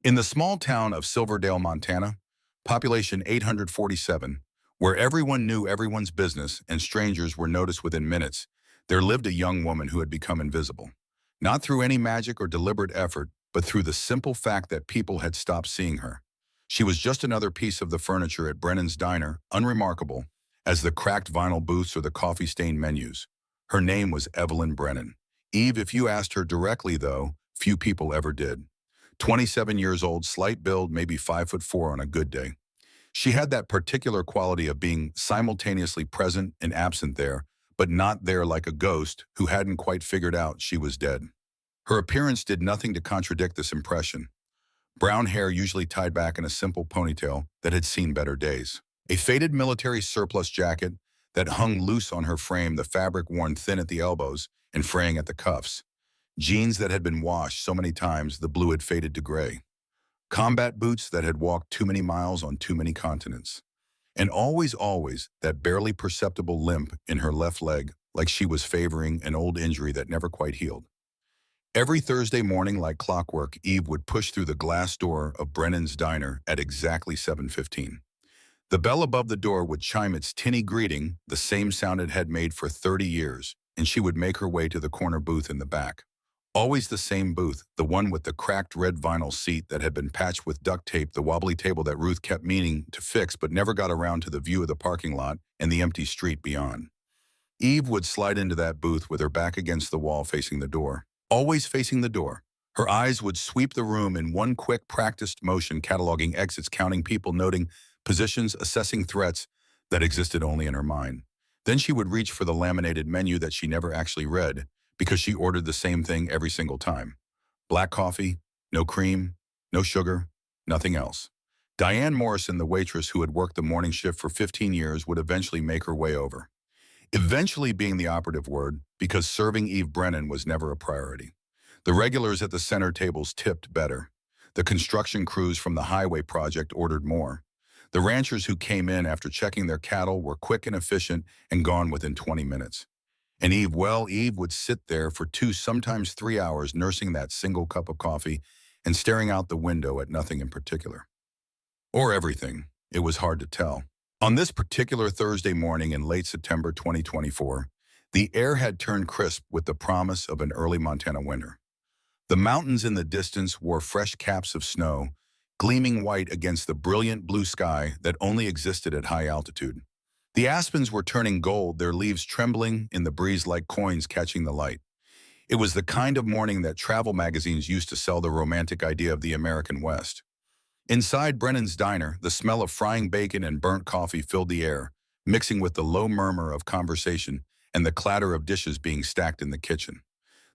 In the small town of Silverdale, Montana, population 847, where everyone knew everyone's business and strangers were noticed within minutes, there lived a young woman who had become invisible. Not through any magic or deliberate effort, but through the simple fact that people had stopped seeing her. She was just another piece of the furniture at Brennan's diner, unremarkable, as the cracked vinyl booths or the coffee-stained menus. Her name was Evelyn Brennan. Eve, if you asked her directly, though, few people ever did. 27 years old, slight build, maybe 5'4" on a good day. She had that particular quality of being simultaneously present and absent there, but not there like a ghost who hadn't quite figured out she was dead. Her appearance did nothing to contradict this impression. Brown hair usually tied back in a simple ponytail that had seen better days. A faded military surplus jacket that hung loose on her frame, the fabric worn thin at the elbows and fraying at the cuffs. Jeans that had been washed so many times the blue had faded to gray. Combat boots that had walked too many miles on too many continents. And always, that barely perceptible limp in her left leg, like she was favoring an old injury that never quite healed. Every Thursday morning, like clockwork, Eve would push through the glass door of Brennan's diner at exactly 7:15. The bell above the door would chime its tinny greeting, the same sound it had made for 30 years, and she would make her way to the corner booth in the back. Always the same booth, the one with the cracked red vinyl seat that had been patched with duct tape, the wobbly table that Ruth kept meaning to fix but never got around to the view of the parking lot and the empty street beyond. Eve would slide into that booth with her back against the wall facing the door. Always facing the door. Her eyes would sweep the room in one quick, practiced motion, cataloging exits, counting people, noting positions, assessing threats that existed only in her mind. Then she would reach for the laminated menu that she never actually read, because she ordered the same thing every single time. Black coffee, no cream, no sugar, nothing else. Diane Morrison, the waitress who had worked the morning shift for 15 years, would eventually make her way over. Eventually being the operative word, because serving Eve Brennan was never a priority. The regulars at the center tables tipped better. The construction crews from the highway project ordered more. The ranchers who came in after checking their cattle were quick and efficient and gone within 20 minutes. And Eve would sit there for 2, sometimes 3 hours, nursing that single cup of coffee and staring out the window at nothing in particular. Or everything. It was hard to tell. On this particular Thursday morning in late September 2024, the air had turned crisp with the promise of an early Montana winter. The mountains in the distance wore fresh caps of snow, gleaming white against the brilliant blue sky that only existed at high altitude. The aspens were turning gold, their leaves trembling in the breeze like coins catching the light. It was the kind of morning that travel magazines used to sell the romantic idea of the American West. Inside Brennan's diner, the smell of frying bacon and burnt coffee filled the air, mixing with the low murmur of conversation and the clatter of dishes being stacked in the kitchen.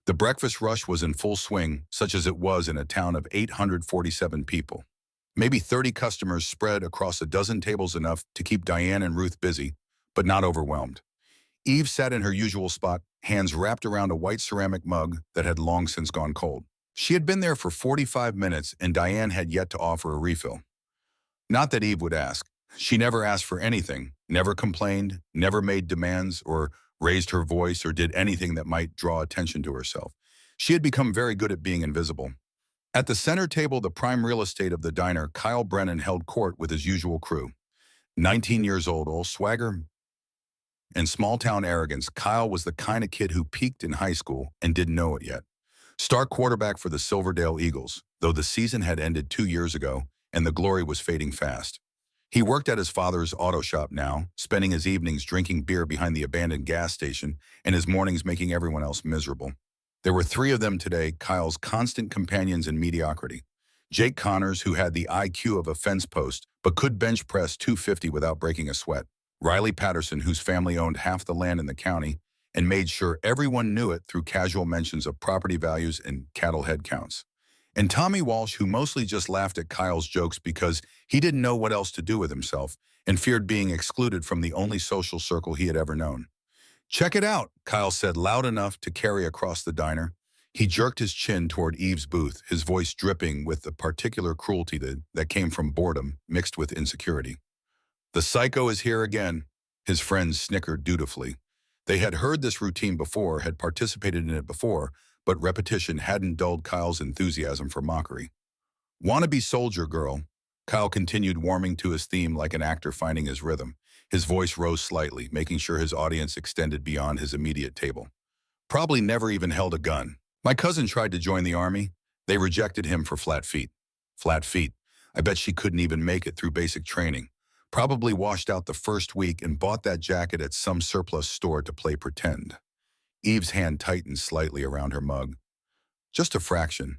The breakfast rush was in full swing, such as it was in a town of 847 people. Maybe 30 customers spread across a dozen tables, enough to keep Diane and Ruth busy, but not overwhelmed. Eve sat in her usual spot, hands wrapped around a white ceramic mug that had long since gone cold. She had been there for 45 minutes, and Diane had yet to offer a refill. Not that Eve would ask. She never asked for anything, never complained, never made demands or raised her voice or did anything that might draw attention to herself. She had become very good at being invisible. At the center table, the prime real estate of the diner, Kyle Brennan held court with his usual crew. 19 years old, all swagger and small-town arrogance, Kyle was the kind of kid who peaked in high school and didn't know it yet. Star quarterback for the Silverdale Eagles, though the season had ended 2 years ago and the glory was fading fast. He worked at his father's auto shop now, spending his evenings drinking beer behind the abandoned gas station and his mornings making everyone else miserable. There were 3 of them today, Kyle's constant companions in mediocrity. Jake Connors, who had the IQ of a fence post, but could bench press 250 without breaking a sweat. Riley Patterson, whose family owned half the land in the county and made sure everyone knew it through casual mentions of property values and cattle head counts. And Tommy Walsh, who mostly just laughed at Kyle's jokes because he didn't know what else to do with himself and feared being excluded from the only social circle he had ever known. "Check it out," Kyle said loud enough to carry across the diner. He jerked his chin toward Eve's booth, his voice dripping with the particular cruelty that came from boredom mixed with insecurity. "The psycho is here again," his friends snickered dutifully. They had heard this routine before, had participated in it before, but repetition hadn't dulled Kyle's enthusiasm for mockery. Wannabe soldier girl. Kyle continued warming to his theme like an actor finding his rhythm. His voice rose slightly, making sure his audience extended beyond his immediate table. Probably never even held a gun. My cousin tried to join the army. They rejected him for flat feet. Flat feet. I bet she couldn't even make it through basic training. Probably washed out the first week and bought that jacket at some surplus store to play pretend. Eve's hand tightened slightly around her mug. Just a fraction.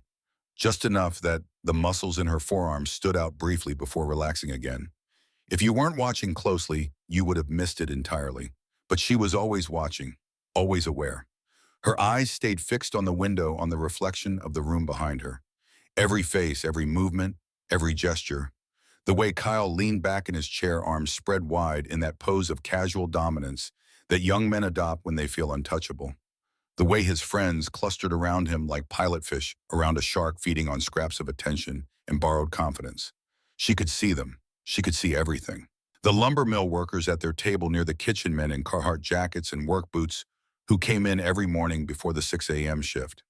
Just enough that the muscles in her forearms stood out briefly before relaxing again. If you weren't watching closely, you would have missed it entirely. But she was always watching, always aware. Her eyes stayed fixed on the window on the reflection of the room behind her. Every face, every movement, every gesture. The way Kyle leaned back in his chair, arms spread wide in that pose of casual dominance that young men adopt when they feel untouchable. The way his friends clustered around him like pilotfish around a shark feeding on scraps of attention and borrowed confidence. She could see them. She could see everything. The lumber mill workers at their table near the kitchen men in Carhartt jackets and work boots who came in every morning before the 6 a.m. shift.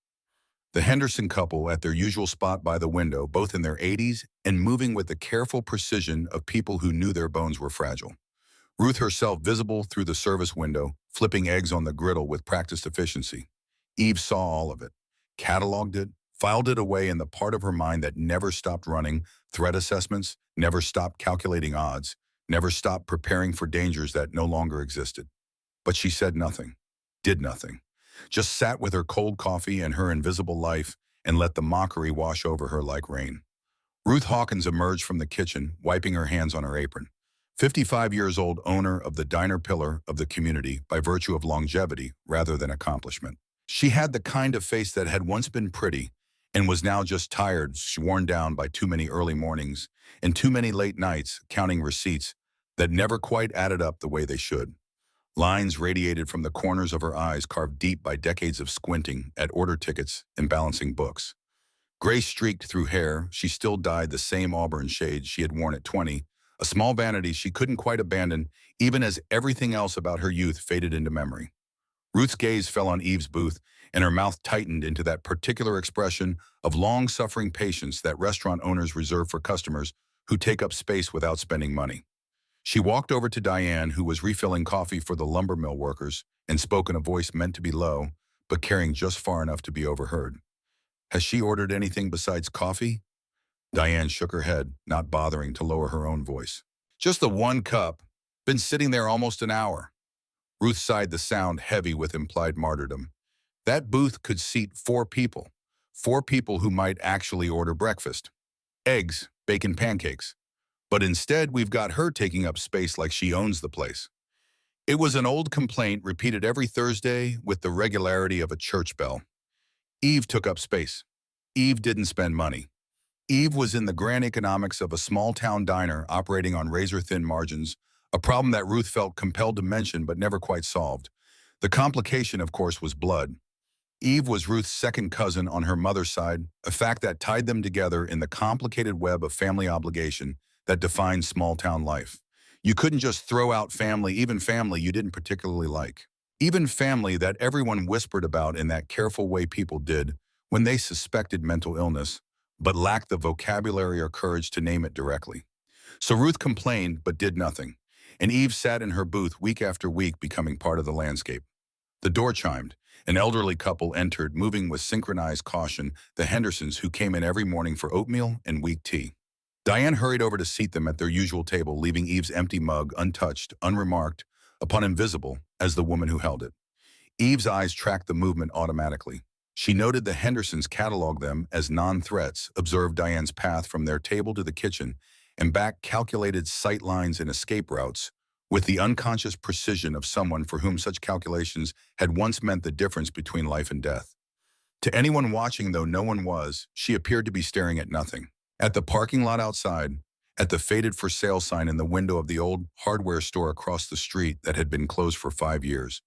The Henderson couple at their usual spot by the window, both in their 80s and moving with the careful precision of people who knew their bones were fragile. Ruth herself visible through the service window, flipping eggs on the griddle with practiced efficiency. Eve saw all of it, cataloged it, filed it away in the part of her mind that never stopped running threat assessments, never stopped calculating odds, never stopped preparing for dangers that no longer existed. But she said nothing, did nothing, just sat with her cold coffee and her invisible life and let the mockery wash over her like rain. Ruth Hawkins emerged from the kitchen, wiping her hands on her apron. 55 years old, owner of the diner pillar of the community by virtue of longevity rather than accomplishment. She had the kind of face that had once been pretty and was now just tired, worn down by too many early mornings and too many late nights counting receipts that never quite added up the way they should. Lines radiated from the corners of her eyes carved deep by decades of squinting at order tickets and balancing books. Gray streaked through hair, she still dyed the same auburn shade she had worn at 20, a small vanity she couldn't quite abandon, even as everything else about her youth faded into memory. Ruth's gaze fell on Eve's booth, and her mouth tightened into that particular expression of long-suffering patience that restaurant owners reserve for customers who take up space without spending money. She walked over to Diane, who was refilling coffee for the lumber mill workers, and spoke in a voice meant to be low, but carrying just far enough to be overheard. "Has she ordered anything besides coffee?" Diane shook her head, not bothering to lower her own voice. "Just the one cup. Been sitting there almost an hour." Ruth sighed, the sound heavy with implied martyrdom. That booth could seat 4 people. 4 people who might actually order breakfast. Eggs, bacon, pancakes. But instead, we've got her taking up space like she owns the place. It was an old complaint repeated every Thursday with the regularity of a church bell. Eve took up space. Eve didn't spend money. Eve was in the grand economics of a small-town diner operating on razor-thin margins, a problem that Ruth felt compelled to mention but never quite solved. The complication, of course, was blood. Eve was Ruth's second cousin on her mother's side, a fact that tied them together in the complicated web of family obligation that defined small-town life. You couldn't just throw out family, even family you didn't particularly like. Even family that everyone whispered about in that careful way people did when they suspected mental illness, but lacked the vocabulary or courage to name it directly. So Ruth complained but did nothing, and Eve sat in her booth week after week, becoming part of the landscape. The door chimed. An elderly couple entered, moving with synchronized caution, the Hendersons, who came in every morning for oatmeal and weak tea. Diane hurried over to seat them at their usual table, leaving Eve's empty mug untouched, unremarked, upon invisible as the woman who held it. Eve's eyes tracked the movement automatically. She noted the Hendersons cataloged them as non-threats, observed Diane's path from their table to the kitchen, and back calculated sight lines and escape routes with the unconscious precision of someone for whom such calculations had once meant the difference between life and death. To anyone watching, though no one was, she appeared to be staring at nothing. At the parking lot outside, at the faded for sale sign in the window of the old hardware store across the street that had been closed for 5 years,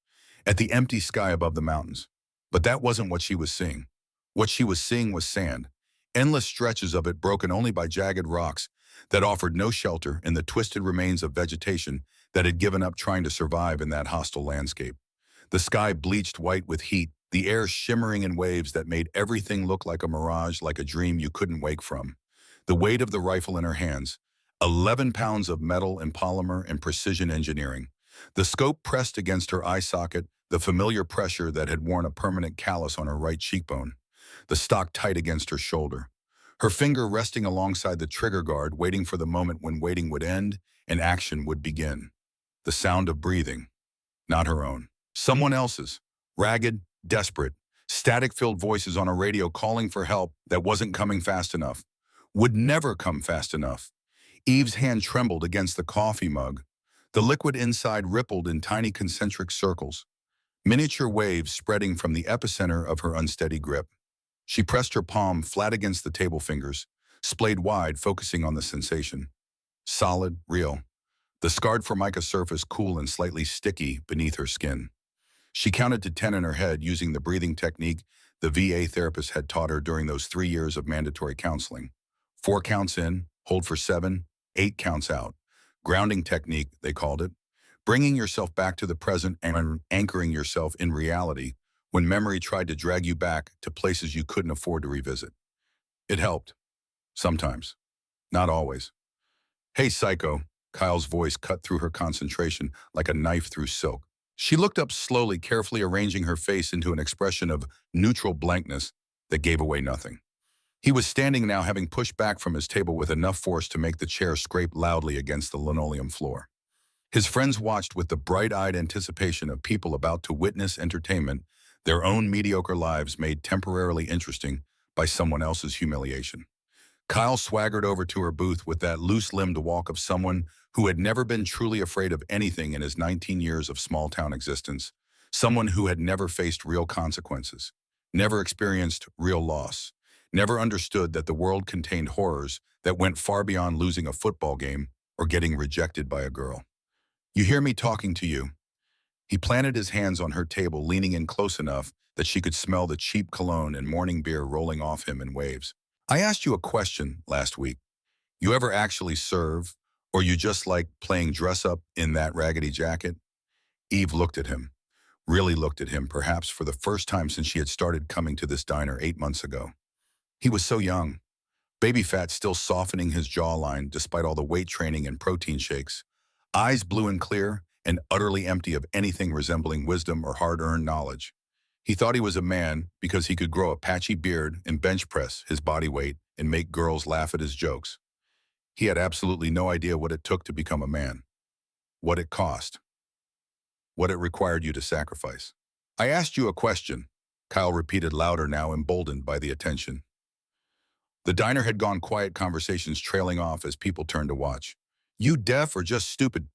at the empty sky above the mountains. But that wasn't what she was seeing. What she was seeing was sand, endless stretches of it broken only by jagged rocks that offered no shelter in the twisted remains of vegetation that had given up trying to survive in that hostile landscape. The sky bleached white with heat, the air shimmering in waves that made everything look like a mirage, like a dream you couldn't wake from. the weight of the rifle in her hands, 11 pounds of metal and polymer and precision engineering. The scope pressed against her eye socket, the familiar pressure that had worn a permanent callus on her right cheekbone, the stock tight against her shoulder. Her finger resting alongside the trigger guard, waiting for the moment when waiting would end and action would begin. The sound of breathing, not her own. Someone else's. Ragged, desperate, static-filled voices on a radio calling for help that wasn't coming fast enough. Would never come fast enough. Eve's hand trembled against the coffee mug. The liquid inside rippled in tiny concentric circles, miniature waves spreading from the epicenter of her unsteady grip. She pressed her palm flat against the table fingers, splayed wide, focusing on the sensation. Solid, real. The scarred formica surface cool and slightly sticky beneath her skin. She counted to 10 in her head using the breathing technique the VA therapist had taught her during those 3 years of mandatory counseling. 4 counts in, hold for 7, 8 counts out. Grounding technique, they called it. Bringing yourself back to the present and anchoring yourself in reality when memory tried to drag you back to places you couldn't afford to revisit. It helped. Sometimes. Not always. Hey, psycho. Kyle's voice cut through her concentration like a knife through silk. She looked up slowly, carefully arranging her face into an expression of neutral blankness that gave away nothing. He was standing now, having pushed back from his table with enough force to make the chair scrape loudly against the linoleum floor. His friends watched with the bright-eyed anticipation of people about to witness entertainment, their own mediocre lives made temporarily interesting by someone else's humiliation. Kyle swaggered over to her booth with that loose-limbed walk of someone who had never been truly afraid of anything in his 19 years of small-town existence, someone who had never faced real consequences, never experienced real loss, never understood that the world contained horrors that went far beyond losing a football game or getting rejected by a girl. You hear me talking to you. He planted his hands on her table, leaning in close enough that she could smell the cheap cologne and morning beer rolling off him in waves. I asked you a question last week. You ever actually serve, or you just like playing dress-up in that raggedy jacket? Eve looked at him, really looked at him, perhaps for the first time since she had started coming to this diner 8 months ago. He was so young, baby fat still softening his jawline despite all the weight training and protein shakes, eyes blue and clear and utterly empty of anything resembling wisdom or hard-earned knowledge. He thought he was a man because he could grow a patchy beard and bench press his body weight and make girls laugh at his jokes. He had absolutely no idea what it took to become a man, what it cost, what it required you to sacrifice. I asked you a question, Kyle repeated louder now, emboldened by the attention. The diner had gone quiet, conversations trailing off as people turned to watch. You deaf or just stupid?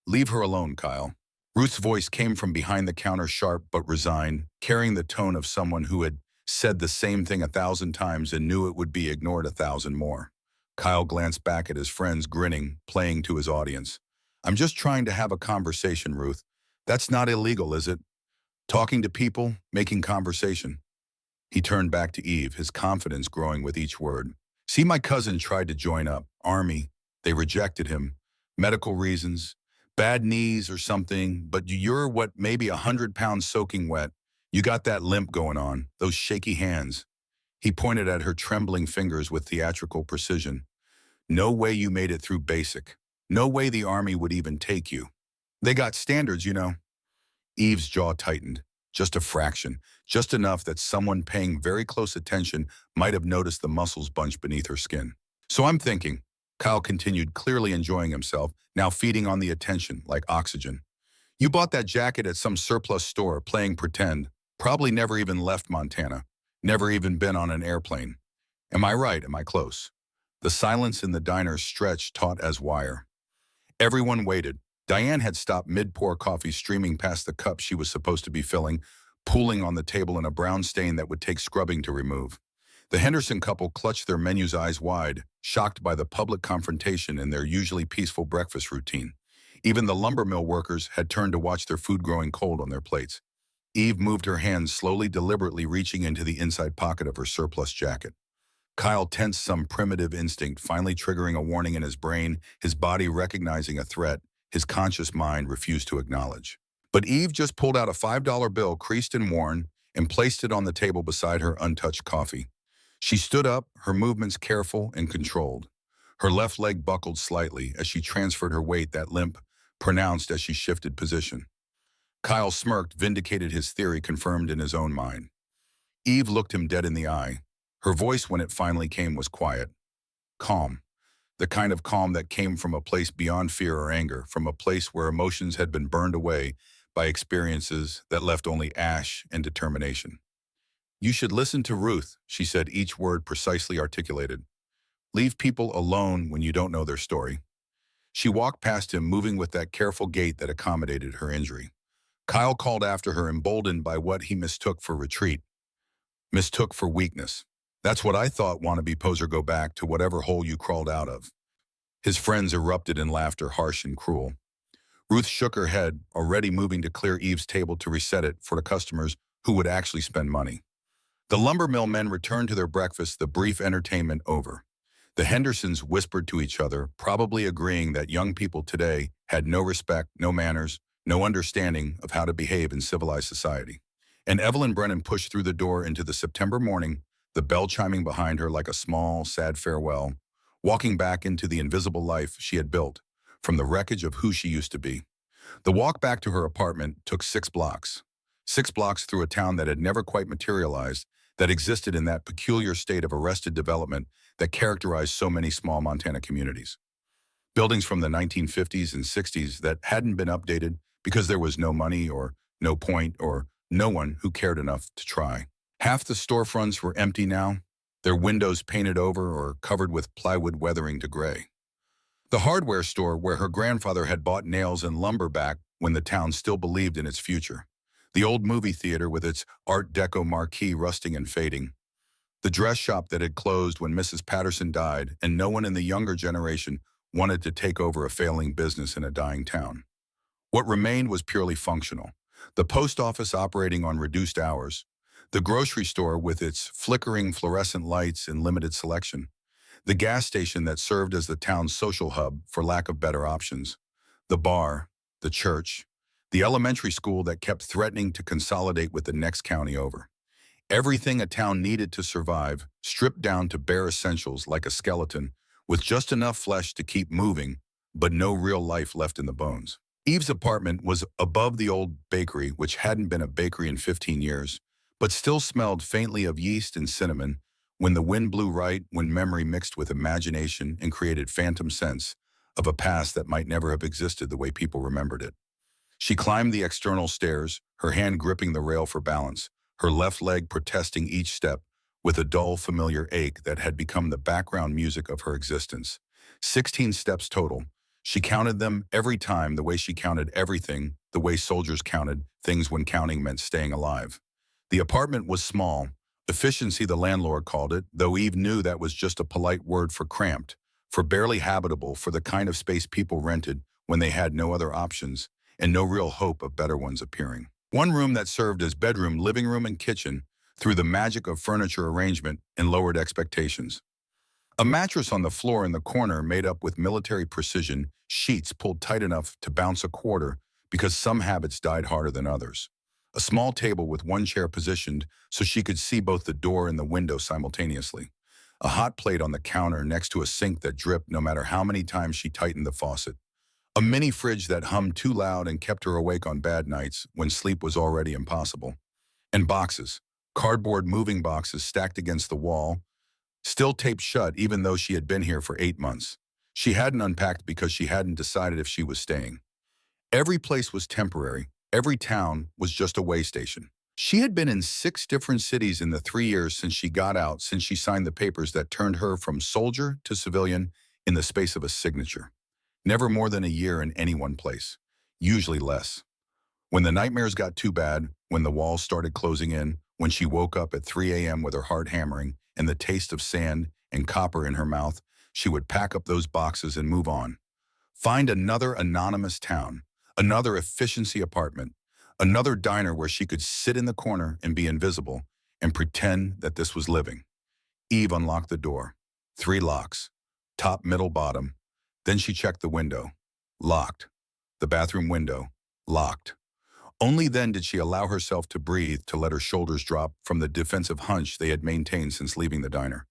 Leave her alone, Kyle. Ruth's voice came from behind the counter, sharp but resigned, carrying the tone of someone who had said the same thing 1,000 times and knew it would be ignored 1,000 more. Kyle glanced back at his friends, grinning, playing to his audience. I'm just trying to have a conversation, Ruth. That's not illegal, is it? Talking to people, making conversation. He turned back to Eve, his confidence growing with each word. See, my cousin tried to join up. Army. They rejected him. Medical reasons. Bad knees or something, but you're what, maybe 100 pounds soaking wet. You got that limp going on, those shaky hands. He pointed at her trembling fingers with theatrical precision. No way you made it through basic. No way the Army would even take you. They got standards, you know. Eve's jaw tightened, just a fraction, just enough that someone paying very close attention might have noticed the muscles bunched beneath her skin. So I'm thinking, Kyle continued, clearly enjoying himself, now feeding on the attention like oxygen. You bought that jacket at some surplus store, playing pretend, probably never even left Montana, never even been on an airplane. Am I right? Am I close? The silence in the diner stretched taut as wire. Everyone waited. Diane had stopped mid-pour, coffee streaming past the cup she was supposed to be filling, pooling on the table in a brown stain that would take scrubbing to remove. The Henderson couple clutched their menus, eyes wide, shocked by the public confrontation in their usually peaceful breakfast routine. Even the lumber mill workers had turned to watch their food growing cold on their plates. Eve moved her hands slowly, deliberately reaching into the inside pocket of her surplus jacket. Kyle tensed, some primitive instinct finally triggering a warning in his brain, his body recognizing a threat his conscious mind refused to acknowledge. But Eve just pulled out a $5 bill, creased and worn, and placed it on the table beside her untouched coffee. She stood up, her movements careful and controlled. Her left leg buckled slightly as she transferred her weight, that limp pronounced as she shifted position. Kyle smirked, vindicated his theory confirmed in his own mind. Eve looked him dead in the eye. Her voice, when it finally came, was quiet, calm. The kind of calm that came from a place beyond fear or anger, from a place where emotions had been burned away by experiences that left only ash and determination. "You should listen to Ruth," she said, each word precisely articulated. "Leave people alone when you don't know their story." She walked past him, moving with that careful gait that accommodated her injury. Kyle called after her, emboldened by what he mistook for retreat, mistook for weakness. "That's what I thought, wannabe poser, go back to whatever hole you crawled out of." His friends erupted in laughter, harsh and cruel. Ruth shook her head, already moving to clear Eve's table to reset it for the customers who would actually spend money. The lumber mill men returned to their breakfast, the brief entertainment over. The Hendersons whispered to each other, probably agreeing that young people today had no respect, no manners, no understanding of how to behave in civilized society. And Evelyn Brennan pushed through the door into the September morning, the bell chiming behind her like a small, sad farewell, walking back into the invisible life she had built from the wreckage of who she used to be. The walk back to her apartment took 6 blocks. 6 blocks through a town that had never quite materialized, that existed in that peculiar state of arrested development that characterized so many small Montana communities. Buildings from the 1950s and 60s that hadn't been updated because there was no money or no point or no one who cared enough to try. Half the storefronts were empty now, their windows painted over or covered with plywood weathering to gray. The hardware store where her grandfather had bought nails and lumber back when the town still believed in its future. The old movie theater with its Art Deco marquee rusting and fading. The dress shop that had closed when Mrs. Patterson died and no one in the younger generation wanted to take over a failing business in a dying town. What remained was purely functional. The post office operating on reduced hours. The grocery store with its flickering fluorescent lights and limited selection. The gas station that served as the town's social hub for lack of better options. The bar, the church, the elementary school that kept threatening to consolidate with the next county over. Everything a town needed to survive, stripped down to bare essentials like a skeleton, with just enough flesh to keep moving, but no real life left in the bones. Eve's apartment was above the old bakery, which hadn't been a bakery in 15 years, but still smelled faintly of yeast and cinnamon when the wind blew right, when memory mixed with imagination and created phantom sense of a past that might never have existed the way people remembered it. She climbed the external stairs, her hand gripping the rail for balance, her left leg protesting each step with a dull, familiar ache that had become the background music of her existence. 16 steps total. She counted them every time the way she counted everything, the way soldiers counted things when counting meant staying alive. The apartment was small, efficiency the landlord called it, though Eve knew that was just a polite word for cramped, for barely habitable, for the kind of space people rented when they had no other options and no real hope of better ones appearing. One room that served as bedroom, living room, and kitchen through the magic of furniture arrangement and lowered expectations. A mattress on the floor in the corner made up with military precision, sheets pulled tight enough to bounce a quarter because some habits died harder than others. A small table with one chair positioned so she could see both the door and the window simultaneously. A hot plate on the counter next to a sink that dripped no matter how many times she tightened the faucet. A mini fridge that hummed too loud and kept her awake on bad nights when sleep was already impossible. And boxes, cardboard moving boxes stacked against the wall, still taped shut even though she had been here for 8 months. She hadn't unpacked because she hadn't decided if she was staying. Every place was temporary. Every town was just a way station. She had been in 6 different cities in the 3 years since she got out, since she signed the papers that turned her from soldier to civilian in the space of a signature. Never more than a year in any one place, usually less. When the nightmares got too bad, when the walls started closing in, when she woke up at 3 a.m. with her heart hammering and the taste of sand and copper in her mouth, she would pack up those boxes and move on. Find another anonymous town, another efficiency apartment, another diner where she could sit in the corner and be invisible and pretend that this was living. Eve unlocked the door. 3 locks, top, middle, bottom. Then she checked the window. Locked. The bathroom window. Locked. Only then did she allow herself to breathe, to let her shoulders drop from the defensive hunch they had maintained since leaving the diner.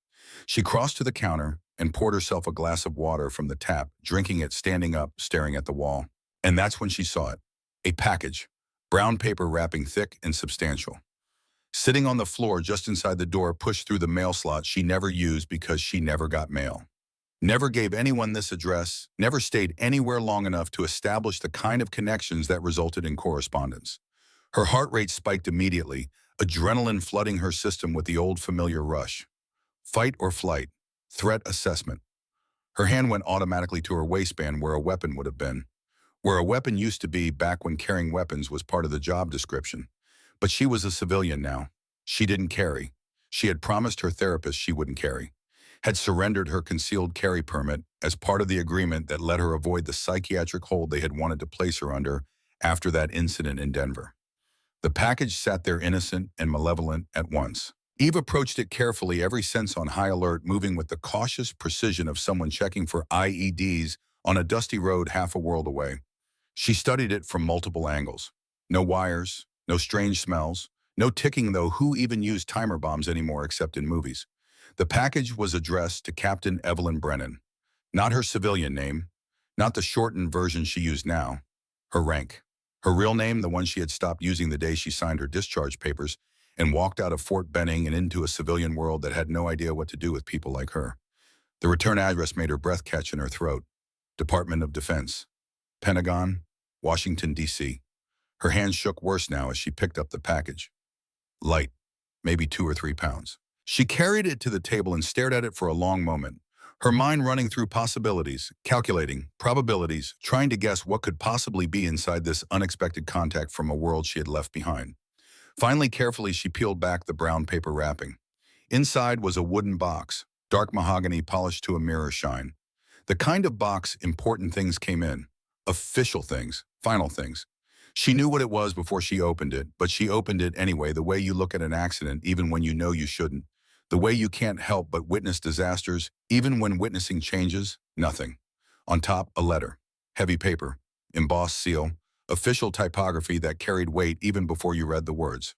She crossed to the counter and poured herself a glass of water from the tap, drinking it standing up, staring at the wall. And that's when she saw it. A package, brown paper wrapping thick and substantial. Sitting on the floor just inside the door, pushed through the mail slot she never used because she never got mail. Never gave anyone this address, never stayed anywhere long enough to establish the kind of connections that resulted in correspondence. Her heart rate spiked immediately, adrenaline flooding her system with the old familiar rush. Fight or flight, threat assessment. Her hand went automatically to her waistband where a weapon would have been. Where a weapon used to be back when carrying weapons was part of the job description. But she was a civilian now. She didn't carry. She had promised her therapist she wouldn't carry. Had surrendered her concealed carry permit as part of the agreement that let her avoid the psychiatric hold they had wanted to place her under after that incident in Denver. The package sat there innocent and malevolent at once. Eve approached it carefully, every sense on high alert, moving with the cautious precision of someone checking for IEDs on a dusty road half a world away. She studied it from multiple angles. No wires, no strange smells, no ticking, though who even used timer bombs anymore except in movies? The package was addressed to Captain Evelyn Brennan. Not her civilian name, not the shortened version she used now. Her rank. Her real name, the one she had stopped using the day she signed her discharge papers and walked out of Fort Benning and into a civilian world that had no idea what to do with people like her. The return address made her breath catch in her throat. Department of Defense. Pentagon, Washington, D.C. Her hands shook worse now as she picked up the package. Light, maybe 2 or 3 pounds. She carried it to the table and stared at it for a long moment, her mind running through possibilities, calculating, probabilities, trying to guess what could possibly be inside this unexpected contact from a world she had left behind. Finally, carefully, she peeled back the brown paper wrapping. Inside was a wooden box, dark mahogany polished to a mirror shine. The kind of box important things came in. Official things, final things. She knew what it was before she opened it, but she opened it anyway, the way you look at an accident even when you know you shouldn't. The way you can't help but witness disasters, even when witnessing changes, nothing. On top, a letter. Heavy paper. Embossed seal. Official typography that carried weight even before you read the words.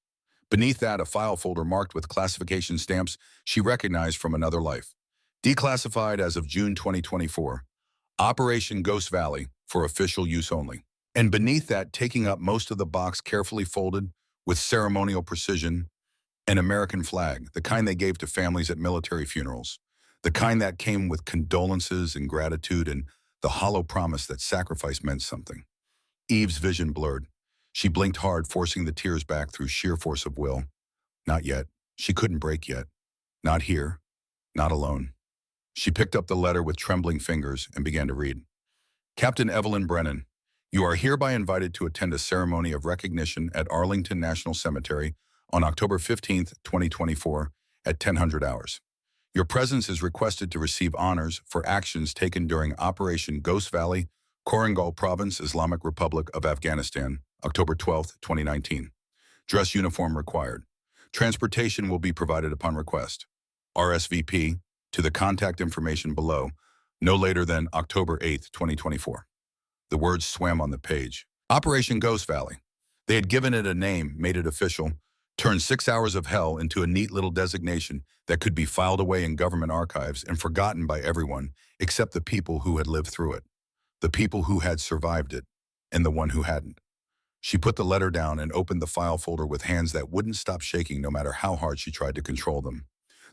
Beneath that, a file folder marked with classification stamps she recognized from another life. Declassified as of June 2024. Operation Ghost Valley, for official use only. And beneath that, taking up most of the box, carefully folded, with ceremonial precision, an American flag, the kind they gave to families at military funerals. The kind that came with condolences and gratitude and the hollow promise that sacrifice meant something. Eve's vision blurred. She blinked hard, forcing the tears back through sheer force of will. Not yet. She couldn't break yet. Not here. Not alone. She picked up the letter with trembling fingers and began to read. Captain Evelyn Brennan, you are hereby invited to attend a ceremony of recognition at Arlington National Cemetery on October 15th, 2024 at 1000 hours. Your presence is requested to receive honors for actions taken during Operation Ghost Valley, Korangal Province, Islamic Republic of Afghanistan, October 12th, 2019. Dress uniform required. Transportation will be provided upon request. RSVP to the contact information below, no later than October 8th, 2024. The words swam on the page. Operation Ghost Valley. They had given it a name, made it official, turned 6 hours of hell into a neat little designation that could be filed away in government archives and forgotten by everyone except the people who had lived through it, the people who had survived it, and the one who hadn't. She put the letter down and opened the file folder with hands that wouldn't stop shaking no matter how hard she tried to control them.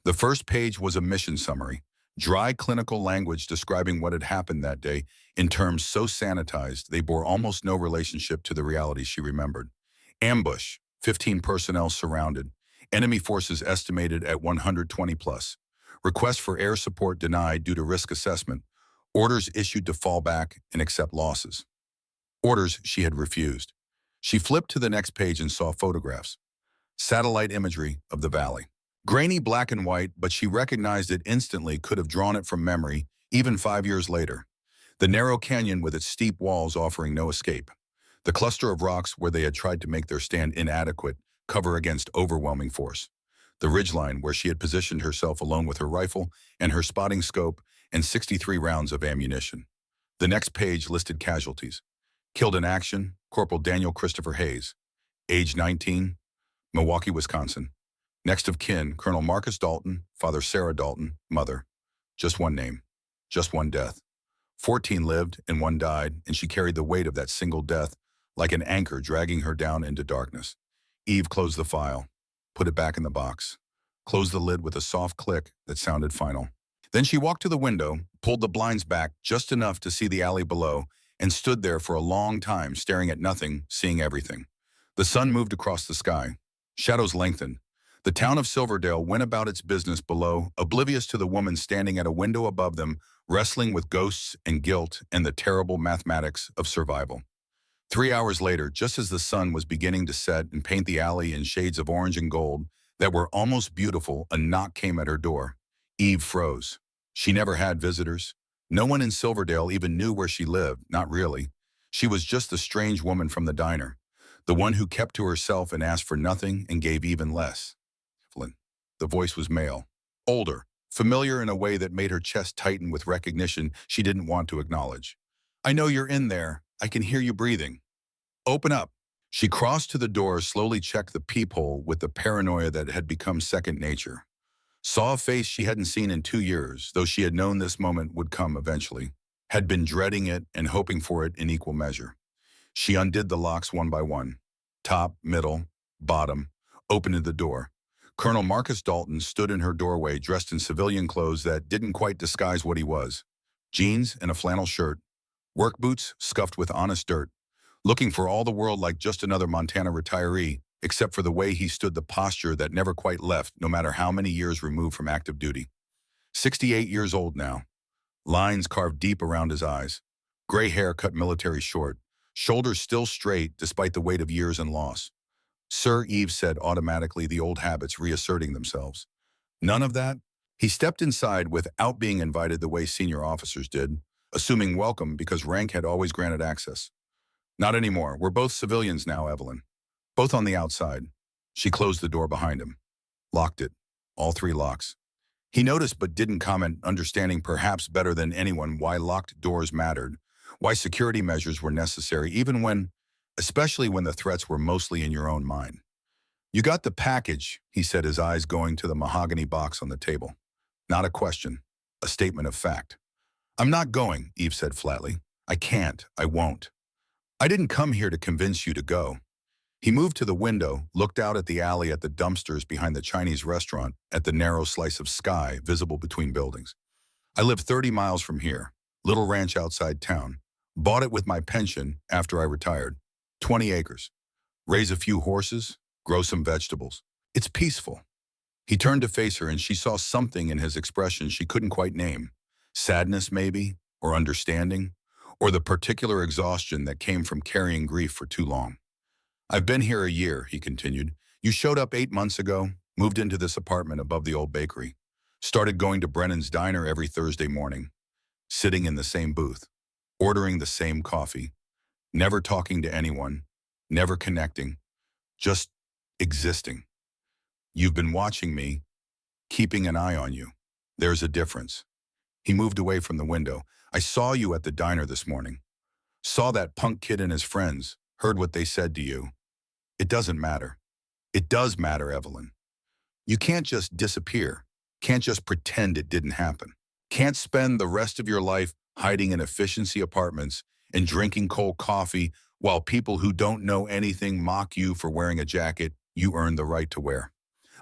The first page was a mission summary, dry clinical language describing what had happened that day in terms so sanitized they bore almost no relationship to the reality she remembered. Ambush, 15 personnel surrounded, enemy forces estimated at 120 plus. Request for air support denied due to risk assessment. Orders issued to fall back and accept losses. Orders she had refused. She flipped to the next page and saw photographs. Satellite imagery of the valley. Grainy black and white, but she recognized it instantly, could have drawn it from memory, even 5 years later. The narrow canyon with its steep walls offering no escape. The cluster of rocks where they had tried to make their stand inadequate, cover against overwhelming force. The ridgeline where she had positioned herself alone with her rifle and her spotting scope and 63 rounds of ammunition. The next page listed casualties. Killed in action, Corporal Daniel Christopher Hayes. Age 19, Milwaukee, Wisconsin. Next of kin, Colonel Marcus Dalton, Father Sarah Dalton, mother. Just one name, just one death. 14 lived and one died, and she carried the weight of that single death like an anchor dragging her down into darkness. Eve closed the file, put it back in the box, closed the lid with a soft click that sounded final. Then she walked to the window, pulled the blinds back just enough to see the alley below, and stood there for a long time, staring at nothing, seeing everything. The sun moved across the sky. Shadows lengthened. The town of Silverdale went about its business below, oblivious to the woman standing at a window above them, wrestling with ghosts and guilt and the terrible mathematics of survival. 3 hours later, just as the sun was beginning to set and paint the alley in shades of orange and gold that were almost beautiful, a knock came at her door. Eve froze. She never had visitors. No one in Silverdale even knew where she lived, not really. She was just the strange woman from the diner, the one who kept to herself and asked for nothing and gave even less. The voice was male, older, familiar in a way that made her chest tighten with recognition she didn't want to acknowledge. I know you're in there. I can hear you breathing. Open up. She crossed to the door, slowly checked the peephole with the paranoia that had become second nature. Saw a face she hadn't seen in 2 years, though she had known this moment would come eventually. Had been dreading it and hoping for it in equal measure. She undid the locks one by one. Top, middle, bottom. Opened the door. Colonel Marcus Dalton stood in her doorway, dressed in civilian clothes that didn't quite disguise what he was. Jeans and a flannel shirt. Work boots scuffed with honest dirt. Looking for all the world like just another Montana retiree, except for the way he stood, the posture that never quite left, no matter how many years removed from active duty. 68 years old now. Lines carved deep around his eyes. Gray hair cut military short. Shoulders still straight despite the weight of years and loss. Sir, Eve said automatically, the old habits reasserting themselves. None of that? He stepped inside without being invited the way senior officers did, assuming welcome because rank had always granted access. Not anymore. We're both civilians now, Evelyn. Both on the outside. She closed the door behind him. Locked it. All 3 locks. He noticed but didn't comment, understanding perhaps better than anyone why locked doors mattered, why security measures were necessary, especially when the threats were mostly in your own mind. You got the package, he said, his eyes going to the mahogany box on the table. Not a question, a statement of fact. I'm not going, Eve said flatly. I can't, I won't. I didn't come here to convince you to go. He moved to the window, looked out at the alley, at the dumpsters behind the Chinese restaurant, at the narrow slice of sky visible between buildings. I live 30 miles from here, little ranch outside town. Bought it with my pension after I retired. 20 acres. Raise a few horses, grow some vegetables. It's peaceful. He turned to face her and she saw something in his expression she couldn't quite name. Sadness maybe, or understanding, or the particular exhaustion that came from carrying grief for too long. I've been here a year, he continued. You showed up 8 months ago, moved into this apartment above the old bakery. Started going to Brennan's Diner every Thursday morning. Sitting in the same booth. Ordering the same coffee. Never talking to anyone. Never connecting. Just existing. You've been watching me, keeping an eye on you. There's a difference. He moved away from the window. I saw you at the diner this morning. Saw that punk kid and his friends. Heard what they said to you. It doesn't matter. It does matter, Evelyn. You can't just disappear. Can't just pretend it didn't happen. Can't spend the rest of your life hiding in efficiency apartments and drinking cold coffee while people who don't know anything mock you for wearing a jacket you earned the right to wear.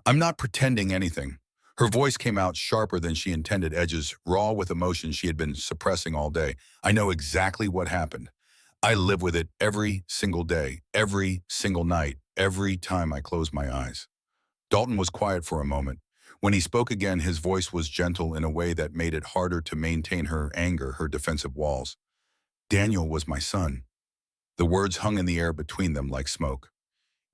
I'm not pretending anything. Her voice came out sharper than she intended, edges raw with emotion she had been suppressing all day. I know exactly what happened. I live with it every single day, every single night, every time I close my eyes. Dalton was quiet for a moment. When he spoke again, his voice was gentle in a way that made it harder to maintain her anger, her defensive walls. Daniel was my son. The words hung in the air between them like smoke.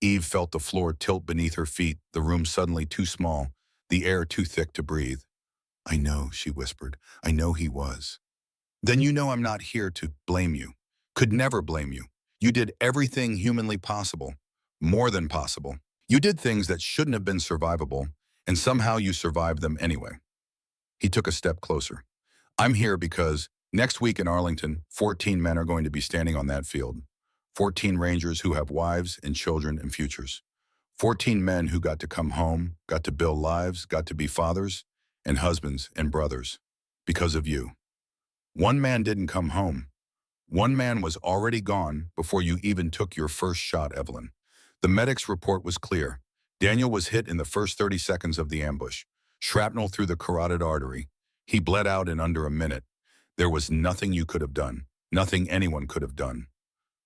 Eve felt the floor tilt beneath her feet, the room suddenly too small, the air too thick to breathe. I know, she whispered. I know he was. Then you know I'm not here to blame you. Could never blame you. You did everything humanly possible. More than possible. You did things that shouldn't have been survivable, and somehow you survived them anyway. He took a step closer. I'm here because next week in Arlington, 14 men are going to be standing on that field. 14 Rangers who have wives and children and futures. 14 men who got to come home, got to build lives, got to be fathers and husbands and brothers. Because of you. One man didn't come home. One man was already gone before you even took your first shot, Evelyn. The medic's report was clear. Daniel was hit in the first 30 seconds of the ambush. Shrapnel through the carotid artery. He bled out in under a minute. There was nothing you could have done. Nothing anyone could have done.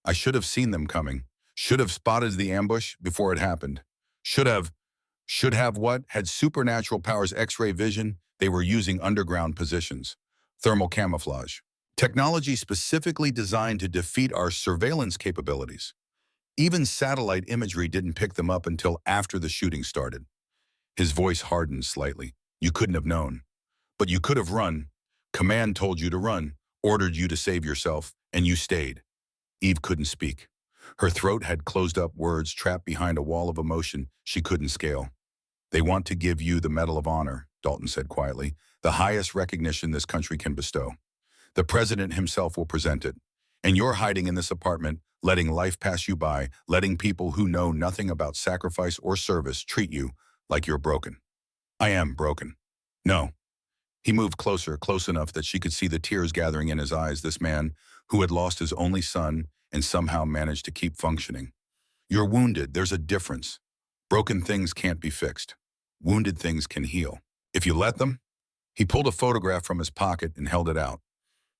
I should have seen them coming. Should have spotted the ambush before it happened. Should have what? Had supernatural powers, X-ray vision. They were using underground positions. Thermal camouflage. Technology specifically designed to defeat our surveillance capabilities. Even satellite imagery didn't pick them up until after the shooting started. His voice hardened slightly. You couldn't have known. But you could have run. Command told you to run, ordered you to save yourself, and you stayed. Eve couldn't speak. Her throat had closed up, words trapped behind a wall of emotion she couldn't scale. They want to give you the Medal of Honor, Dalton said quietly, the highest recognition this country can bestow. The president himself will present it. And you're hiding in this apartment, letting life pass you by, letting people who know nothing about sacrifice or service treat you like you're broken. I am broken. No. He moved closer, close enough that she could see the tears gathering in his eyes, this man who had lost his only son and somehow managed to keep functioning. You're wounded. There's a difference. Broken things can't be fixed. Wounded things can heal. If you let them. He pulled a photograph from his pocket and held it out.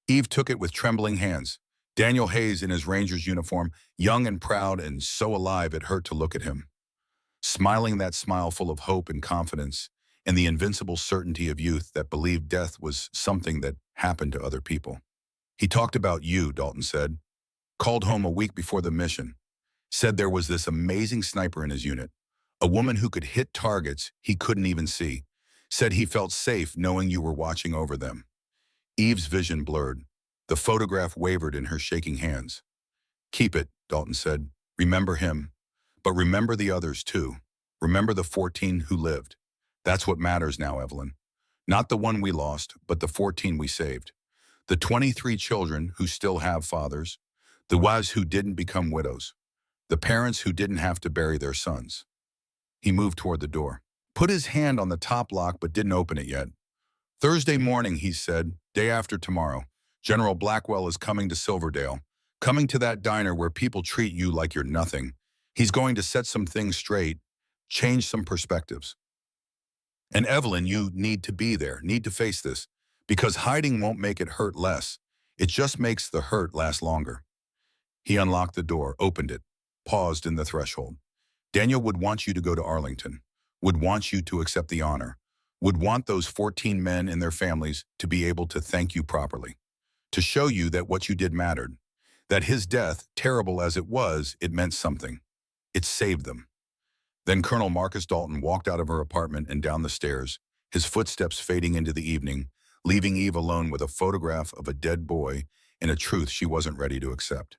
Eve took it with trembling hands. Daniel Hayes in his Ranger's uniform, young and proud and so alive it hurt to look at him. Smiling that smile full of hope and confidence and the invincible certainty of youth that believed death was something that happened to other people. He talked about you, Dalton said. Called home a week before the mission. Said there was this amazing sniper in his unit. A woman who could hit targets he couldn't even see. Said he felt safe knowing you were watching over them. Eve's vision blurred. The photograph wavered in her shaking hands. Keep it, Dalton said. Remember him. But remember the others too. Remember the 14 who lived. That's what matters now, Evelyn. Not the one we lost, but the 14 we saved. The 23 children who still have fathers. The wives who didn't become widows. The parents who didn't have to bury their sons. He moved toward the door. Put his hand on the top lock but didn't open it yet. Thursday morning, he said, day after tomorrow, General Blackwell is coming to Silverdale, coming to that diner where people treat you like you're nothing. He's going to set some things straight, change some perspectives. And Evelyn, you need to be there, need to face this, because hiding won't make it hurt less. It just makes the hurt last longer. He unlocked the door, opened it, paused in the threshold. Daniel would want you to go to Arlington, would want you to accept the honor, would want those 14 men and their families to be able to thank you properly, to show you that what you did mattered, that his death, terrible as it was, it meant something. It saved them. Then Colonel Marcus Dalton walked out of her apartment and down the stairs, his footsteps fading into the evening, leaving Eve alone with a photograph of a dead boy and a truth she wasn't ready to accept.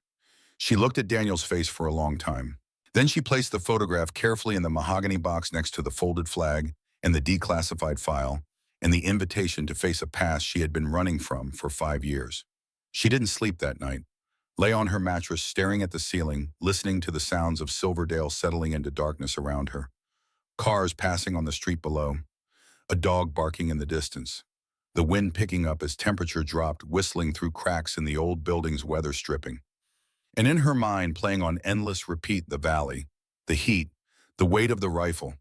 She looked at Daniel's face for a long time. Then she placed the photograph carefully in the mahogany box next to the folded flag and the declassified file and the invitation to face a past she had been running from for 5 years. She didn't sleep that night. Lay on her mattress, staring at the ceiling, listening to the sounds of Silverdale settling into darkness around her. Cars passing on the street below. A dog barking in the distance. The wind picking up as temperature dropped, whistling through cracks in the old building's weather stripping. And in her mind, playing on endless repeat, the valley, the heat, the weight of the rifle,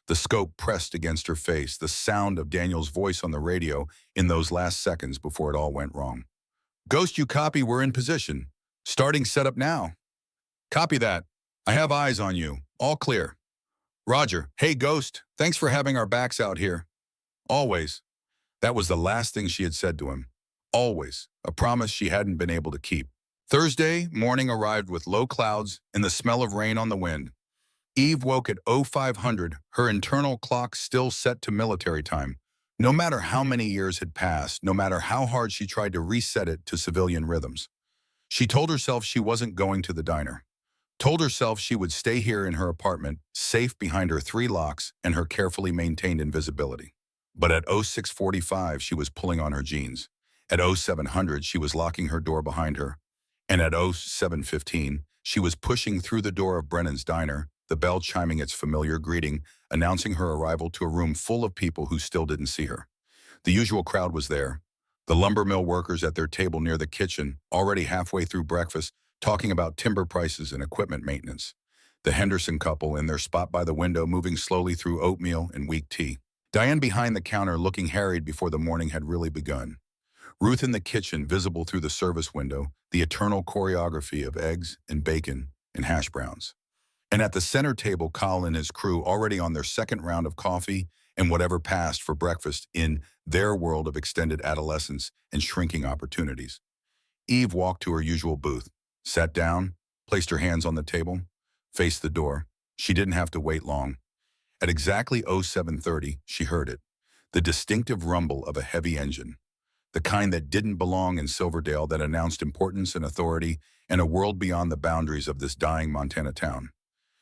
the scope pressed against her face, the sound of Daniel's voice on the radio in those last seconds before it all went wrong. Ghost, you copy, we're in position. Starting setup now. Copy that. I have eyes on you. All clear. Roger. Hey, Ghost. Thanks for having our backs out here. Always. That was the last thing she had said to him. Always. A promise she hadn't been able to keep. Thursday morning arrived with low clouds and the smell of rain on the wind. Eve woke at 0500, her internal clock still set to military time. No matter how many years had passed, no matter how hard she tried to reset it to civilian rhythms. She told herself she wasn't going to the diner. Told herself she would stay here in her apartment, safe behind her 3 locks and her carefully maintained invisibility. But at 0645, she was pulling on her jeans. At 0700, she was locking her door behind her. And at 0715, She was pushing through the door of Brennan's diner, the bell chiming its familiar greeting, announcing her arrival to a room full of people who still didn't see her. The usual crowd was there. The lumber mill workers at their table near the kitchen, already halfway through breakfast, talking about timber prices and equipment maintenance. The Henderson couple in their spot by the window moving slowly through oatmeal and weak tea. Diane behind the counter looking harried before the morning had really begun. Ruth in the kitchen visible through the service window, the eternal choreography of eggs and bacon and hash browns. And at the center table, Kyle and his crew already on their second round of coffee and whatever passed for breakfast in their world of extended adolescence and shrinking opportunities. Eve walked to her usual booth, sat down, placed her hands on the table, faced the door. She didn't have to wait long. At exactly 07:30, she heard it, the distinctive rumble of a heavy engine, the kind that didn't belong in Silverdale, that announced importance and authority and a world beyond the boundaries of this dying Montana town.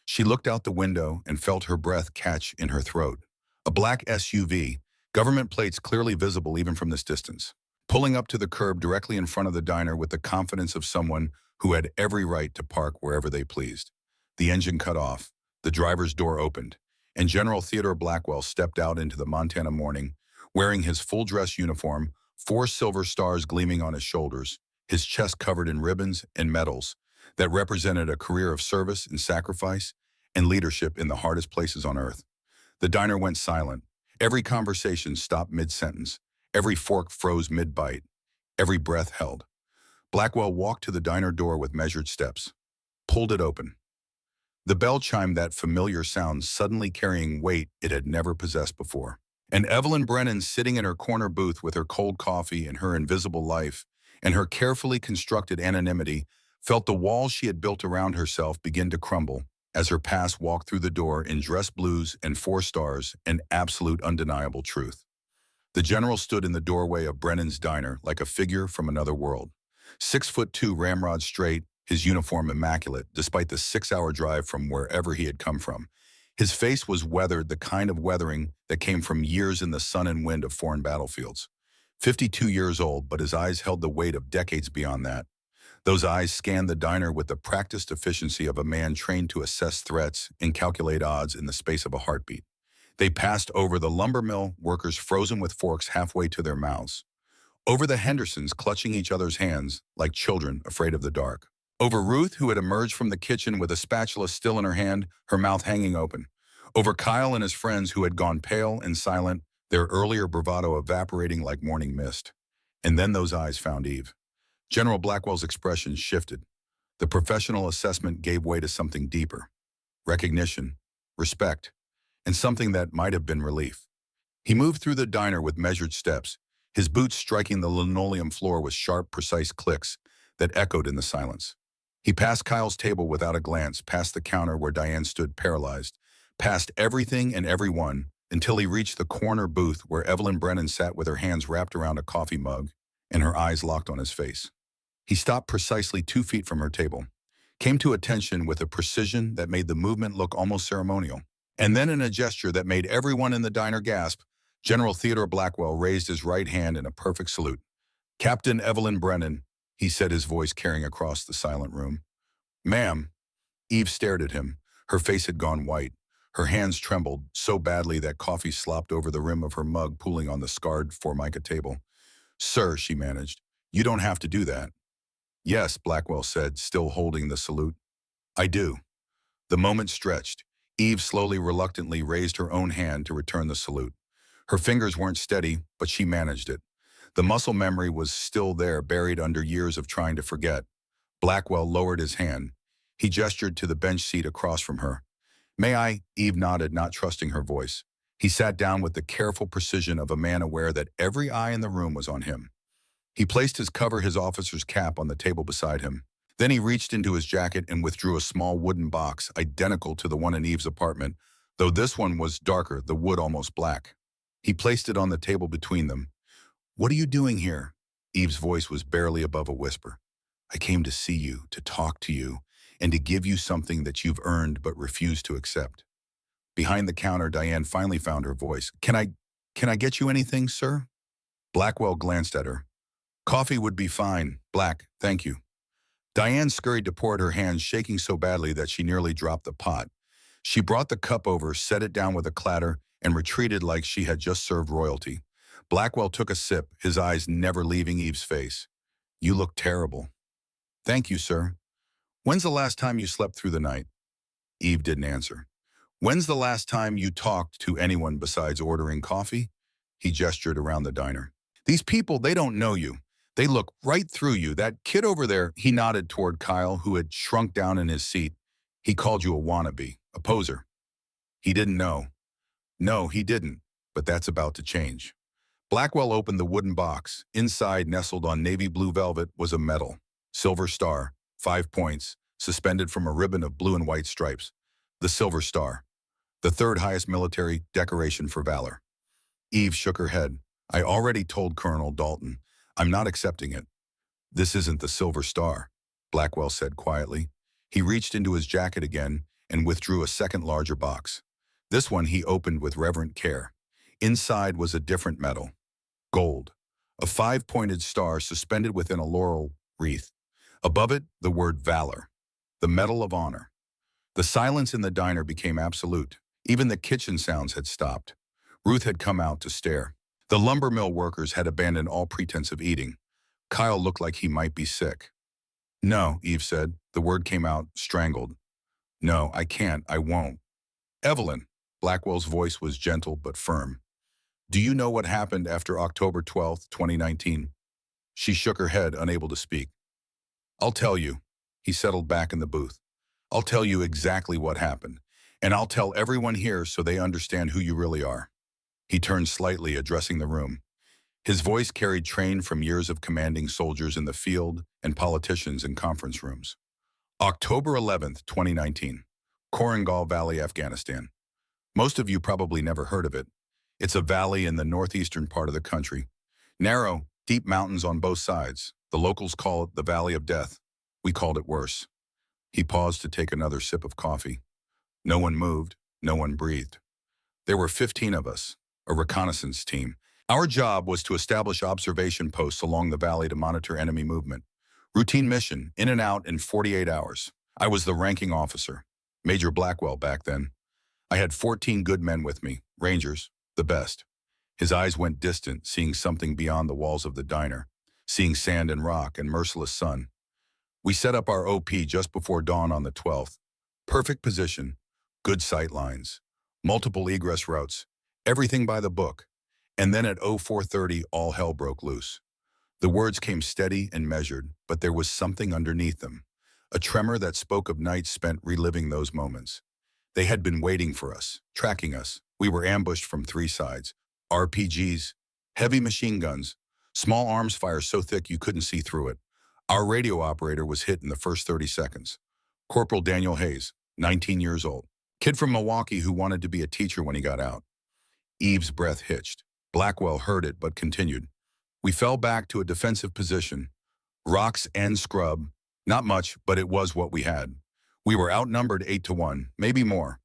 She looked out the window and felt her breath catch in her throat. A black SUV, government plates clearly visible even from this distance, pulling up to the curb directly in front of the diner with the confidence of someone who had every right to park wherever they pleased. The engine cut off, the driver's door opened, and General Theodore Blackwell stepped out into the Montana morning, wearing his full-dress uniform, 4 silver stars gleaming on his shoulders, his chest covered in ribbons and medals that represented a career of service and sacrifice and leadership in the hardest places on earth. The diner went silent. Every conversation stopped mid-sentence. Every fork froze mid-bite. Every breath held. Blackwell walked to the diner door with measured steps, pulled it open. The bell chimed, that familiar sound suddenly carrying weight it had never possessed before. And Evelyn Brennan, sitting in her corner booth with her cold coffee and her invisible life and her carefully constructed anonymity, felt the walls she had built around herself begin to crumble as her past walked through the door in dress blues and 4 stars and absolute undeniable truth. The general stood in the doorway of Brennan's diner like a figure from another world. 6'2", ramrod straight, his uniform immaculate, despite the 6-hour drive from wherever he had come from. His face was weathered, the kind of weathering that came from years in the sun and wind of foreign battlefields. 52 years old, but his eyes held the weight of decades beyond that. Those eyes scanned the diner with the practiced efficiency of a man trained to assess threats and calculate odds in the space of a heartbeat. They passed over the lumber mill workers frozen with forks halfway to their mouths, over the Hendersons clutching each other's hands like children afraid of the dark, over Ruth, who had emerged from the kitchen with a spatula still in her hand, her mouth hanging open, over Kyle and his friends who had gone pale and silent, their earlier bravado evaporating like morning mist. And then those eyes found Eve. General Blackwell's expression shifted. The professional assessment gave way to something deeper: recognition, respect, and something that might have been relief. He moved through the diner with measured steps, his boots striking the linoleum floor with sharp, precise clicks that echoed in the silence. He passed Kyle's table without a glance, past the counter where Diane stood paralyzed, past everything and everyone, until he reached the corner booth where Evelyn Brennan sat with her hands wrapped around a coffee mug and her eyes locked on his face. He stopped precisely 2 feet from her table, came to attention with a precision that made the movement look almost ceremonial. And then in a gesture that made everyone in the diner gasp, General Theodore Blackwell raised his right hand in a perfect salute. "Captain Evelyn Brennan," he said, his voice carrying across the silent room. "Ma'am." Eve stared at him. Her face had gone white. Her hands trembled so badly that coffee slopped over the rim of her mug, pooling on the scarred Formica table. "Sir," she managed, "you don't have to do that." "Yes," Blackwell said, still holding the salute. "I do." The moment stretched. Eve slowly, reluctantly raised her own hand to return the salute. Her fingers weren't steady, but she managed it. The muscle memory was still there, buried under years of trying to forget. Blackwell lowered his hand. He gestured to the bench seat across from her. "May I?" Eve nodded, not trusting her voice. He sat down with the careful precision of a man aware that every eye in the room was on him. He placed his officer's cap on the table beside him. Then he reached into his jacket and withdrew a small wooden box, identical to the one in Eve's apartment, though this one was darker, the wood almost black. He placed it on the table between them. "What are you doing here?" Eve's voice was barely above a whisper. "I came to see you, to talk to you, and to give you something that you've earned but refused to accept." Behind the counter, Diane finally found her voice. Can I get you anything, sir?" Blackwell glanced at her. "Coffee would be fine, Black, thank you." Diane scurried to pour at her hands, shaking so badly that she nearly dropped the pot. She brought the cup over, set it down with a clatter, and retreated like she had just served royalty. Blackwell took a sip, his eyes never leaving Eve's face. You look terrible. Thank you, sir. When's the last time you slept through the night? Eve didn't answer. When's the last time you talked to anyone besides ordering coffee? He gestured around the diner. These people, they don't know you. They look right through you. That kid over there, he nodded toward Kyle, who had shrunk down in his seat. He called you a wannabe, a poser. He didn't know. No, he didn't, but that's about to change. Blackwell opened the wooden box. Inside, nestled on navy blue velvet, was a medal. Silver Star, 5 points, suspended from a ribbon of blue and white stripes. The Silver Star, the third highest military decoration for valor. Eve shook her head. I already told Colonel Dalton. I'm not accepting it. This isn't the Silver Star, Blackwell said quietly. He reached into his jacket again and withdrew a second larger box. This one he opened with reverent care. Inside was a different medal. Gold. A 5-pointed star suspended within a laurel wreath. Above it, the word Valor. The Medal of Honor. The silence in the diner became absolute. Even the kitchen sounds had stopped. Ruth had come out to stare. The lumber mill workers had abandoned all pretense of eating. Kyle looked like he might be sick. No, Eve said. The word came out, strangled. No, I can't. I won't. Evelyn. Blackwell's voice was gentle but firm. Do you know what happened after October 12th, 2019? She shook her head, unable to speak. I'll tell you. He settled back in the booth. I'll tell you exactly what happened, and I'll tell everyone here so they understand who you really are. He turned slightly, addressing the room. His voice carried train from years of commanding soldiers in the field and politicians in conference rooms. October 11th, 2019. Korangal Valley, Afghanistan. Most of you probably never heard of it. It's a valley in the northeastern part of the country. Narrow, deep mountains on both sides. The locals call it the Valley of Death. We called it worse. He paused to take another sip of coffee. No one moved. No one breathed. There were 15 of us, a reconnaissance team. Our job was to establish observation posts along the valley to monitor enemy movement. Routine mission, in and out in 48 hours. I was the ranking officer, Major Blackwell back then. I had 14 good men with me, Rangers, the best. His eyes went distant, seeing something beyond the walls of the diner, seeing sand and rock and merciless sun. We set up our OP just before dawn on the 12th. Perfect position, good sight lines, multiple egress routes, everything by the book. And then at 0430, all hell broke loose. The words came steady and measured, but there was something underneath them, a tremor that spoke of nights spent reliving those moments. They had been waiting for us, tracking us. We were ambushed from 3 sides. RPGs, heavy machine guns, small arms fire so thick you couldn't see through it. Our radio operator was hit in the first 30 seconds. Corporal Daniel Hayes, 19 years old. Kid from Milwaukee who wanted to be a teacher when he got out. Eve's breath hitched. Blackwell heard it but continued. We fell back to a defensive position. Rocks and scrub. Not much, but it was what we had. We were outnumbered 8-1, maybe more.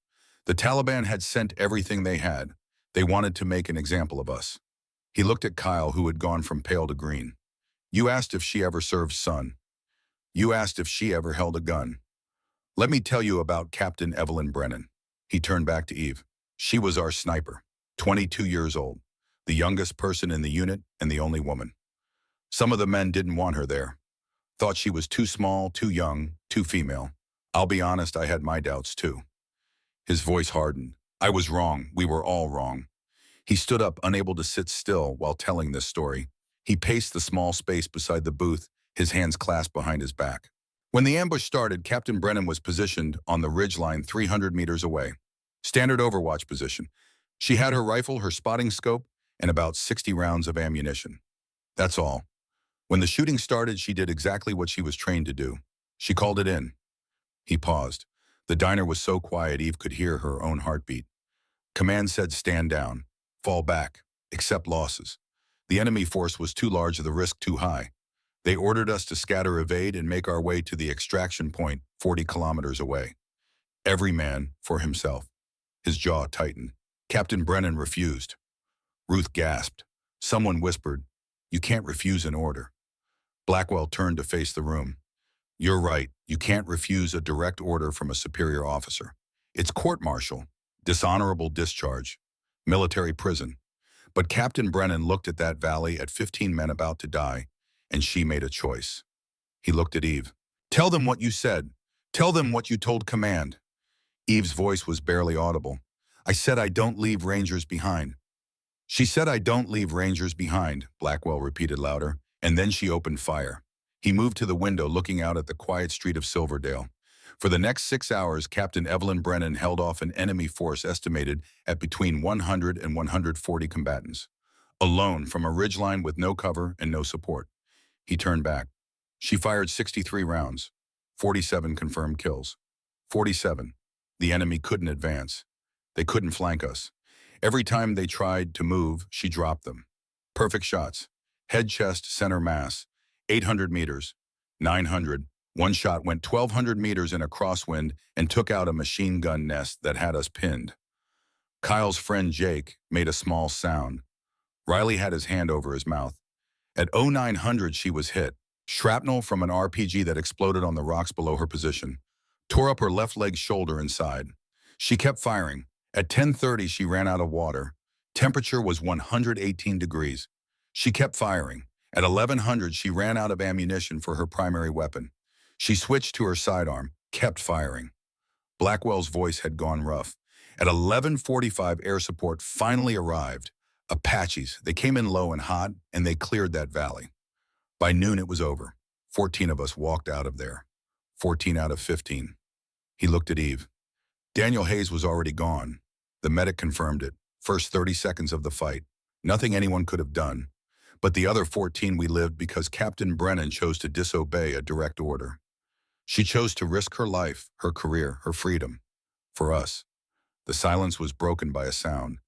The Taliban had sent everything they had. They wanted to make an example of us. He looked at Kyle, who had gone from pale to green. You asked if she ever served, son. You asked if she ever held a gun. Let me tell you about Captain Evelyn Brennan. He turned back to Eve. She was our sniper, 22 years old, the youngest person in the unit and the only woman. Some of the men didn't want her there. Thought she was too small, too young, too female. I'll be honest, I had my doubts too. His voice hardened. I was wrong. We were all wrong. He stood up, unable to sit still while telling this story. He paced the small space beside the booth, his hands clasped behind his back. When the ambush started, Captain Brennan was positioned on the ridgeline 300 meters away. Standard overwatch position. She had her rifle, her spotting scope, and about 60 rounds of ammunition. That's all. When the shooting started, she did exactly what she was trained to do. She called it in. He paused. The diner was so quiet Eve could hear her own heartbeat. Command said stand down, fall back, accept losses. The enemy force was too large, the risk too high. They ordered us to scatter, evade, and make our way to the extraction point 40 kilometers away. Every man for himself. His jaw tightened. Captain Brennan refused. Ruth gasped. Someone whispered, "You can't refuse an order." Blackwell turned to face the room. You're right. You can't refuse a direct order from a superior officer. It's court-martial, dishonorable discharge, military prison. But Captain Brennan looked at that valley at 15 men about to die, and she made a choice. He looked at Eve. Tell them what you said. Tell them what you told command. Eve's voice was barely audible. I said I don't leave Rangers behind. She said I don't leave Rangers behind, Blackwell repeated louder, and then she opened fire. He moved to the window looking out at the quiet street of Silverdale. For the next 6 hours, Captain Evelyn Brennan held off an enemy force estimated at between 100 and 140 combatants. Alone from a ridgeline with no cover and no support. He turned back. She fired 63 rounds, 47 confirmed kills. 47. The enemy couldn't advance. They couldn't flank us. Every time they tried to move, she dropped them. Perfect shots. Head, chest, center mass. 800 meters. 900. One shot went 1,200 meters in a crosswind and took out a machine gun nest that had us pinned. Kyle's friend Jake made a small sound. Riley had his hand over his mouth. At 0900 she was hit. Shrapnel from an RPG that exploded on the rocks below her position. Tore up her left leg shoulder and side. She kept firing. At 10:30 she ran out of water. Temperature was 118 degrees. She kept firing. At 1100 she ran out of ammunition for her primary weapon. She switched to her sidearm, kept firing. Blackwell's voice had gone rough. At 11:45 air support finally arrived. Apaches. They came in low and hot, and they cleared that valley. By noon it was over. 14 of us walked out of there. 14 out of 15. He looked at Eve. Daniel Hayes was already gone. The medic confirmed it. First 30 seconds of the fight. Nothing anyone could have done. But the other 14 we lived because Captain Brennan chose to disobey a direct order. She chose to risk her life, her career, her freedom. For us. The silence was broken by a sound.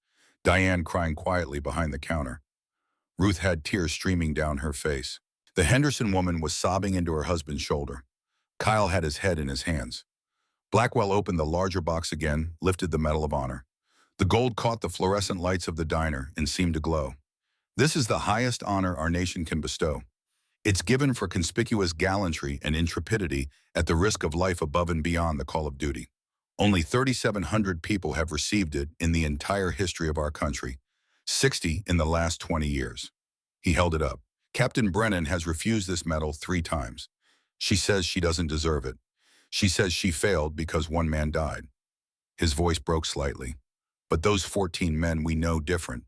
Diane crying quietly behind the counter. Ruth had tears streaming down her face. The Henderson woman was sobbing into her husband's shoulder. Kyle had his head in his hands. Blackwell opened the larger box again, lifted the Medal of Honor. The gold caught the fluorescent lights of the diner and seemed to glow. This is the highest honor our nation can bestow. It's given for conspicuous gallantry and intrepidity at the risk of life above and beyond the call of duty. Only 3,700 people have received it in the entire history of our country, 60 in the last 20 years. He held it up. Captain Brennan has refused this medal 3 times. She says she doesn't deserve it. She says she failed because one man died. His voice broke slightly. But those 14 men, we know different.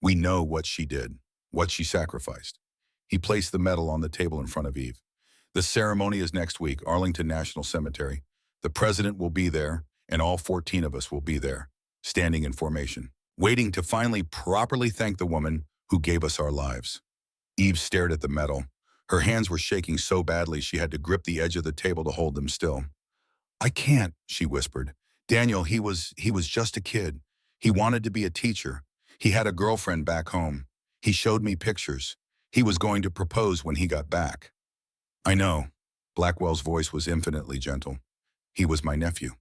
We know what she did, what she sacrificed. He placed the medal on the table in front of Eve. The ceremony is next week, Arlington National Cemetery. The president will be there, and all 14 of us will be there, standing in formation, waiting to finally properly thank the woman who gave us our lives. Eve stared at the medal. Her hands were shaking so badly she had to grip the edge of the table to hold them still. I can't, she whispered. Daniel, he was just a kid. He wanted to be a teacher. He had a girlfriend back home. He showed me pictures. He was going to propose when he got back. I know. Blackwell's voice was infinitely gentle. He was my nephew.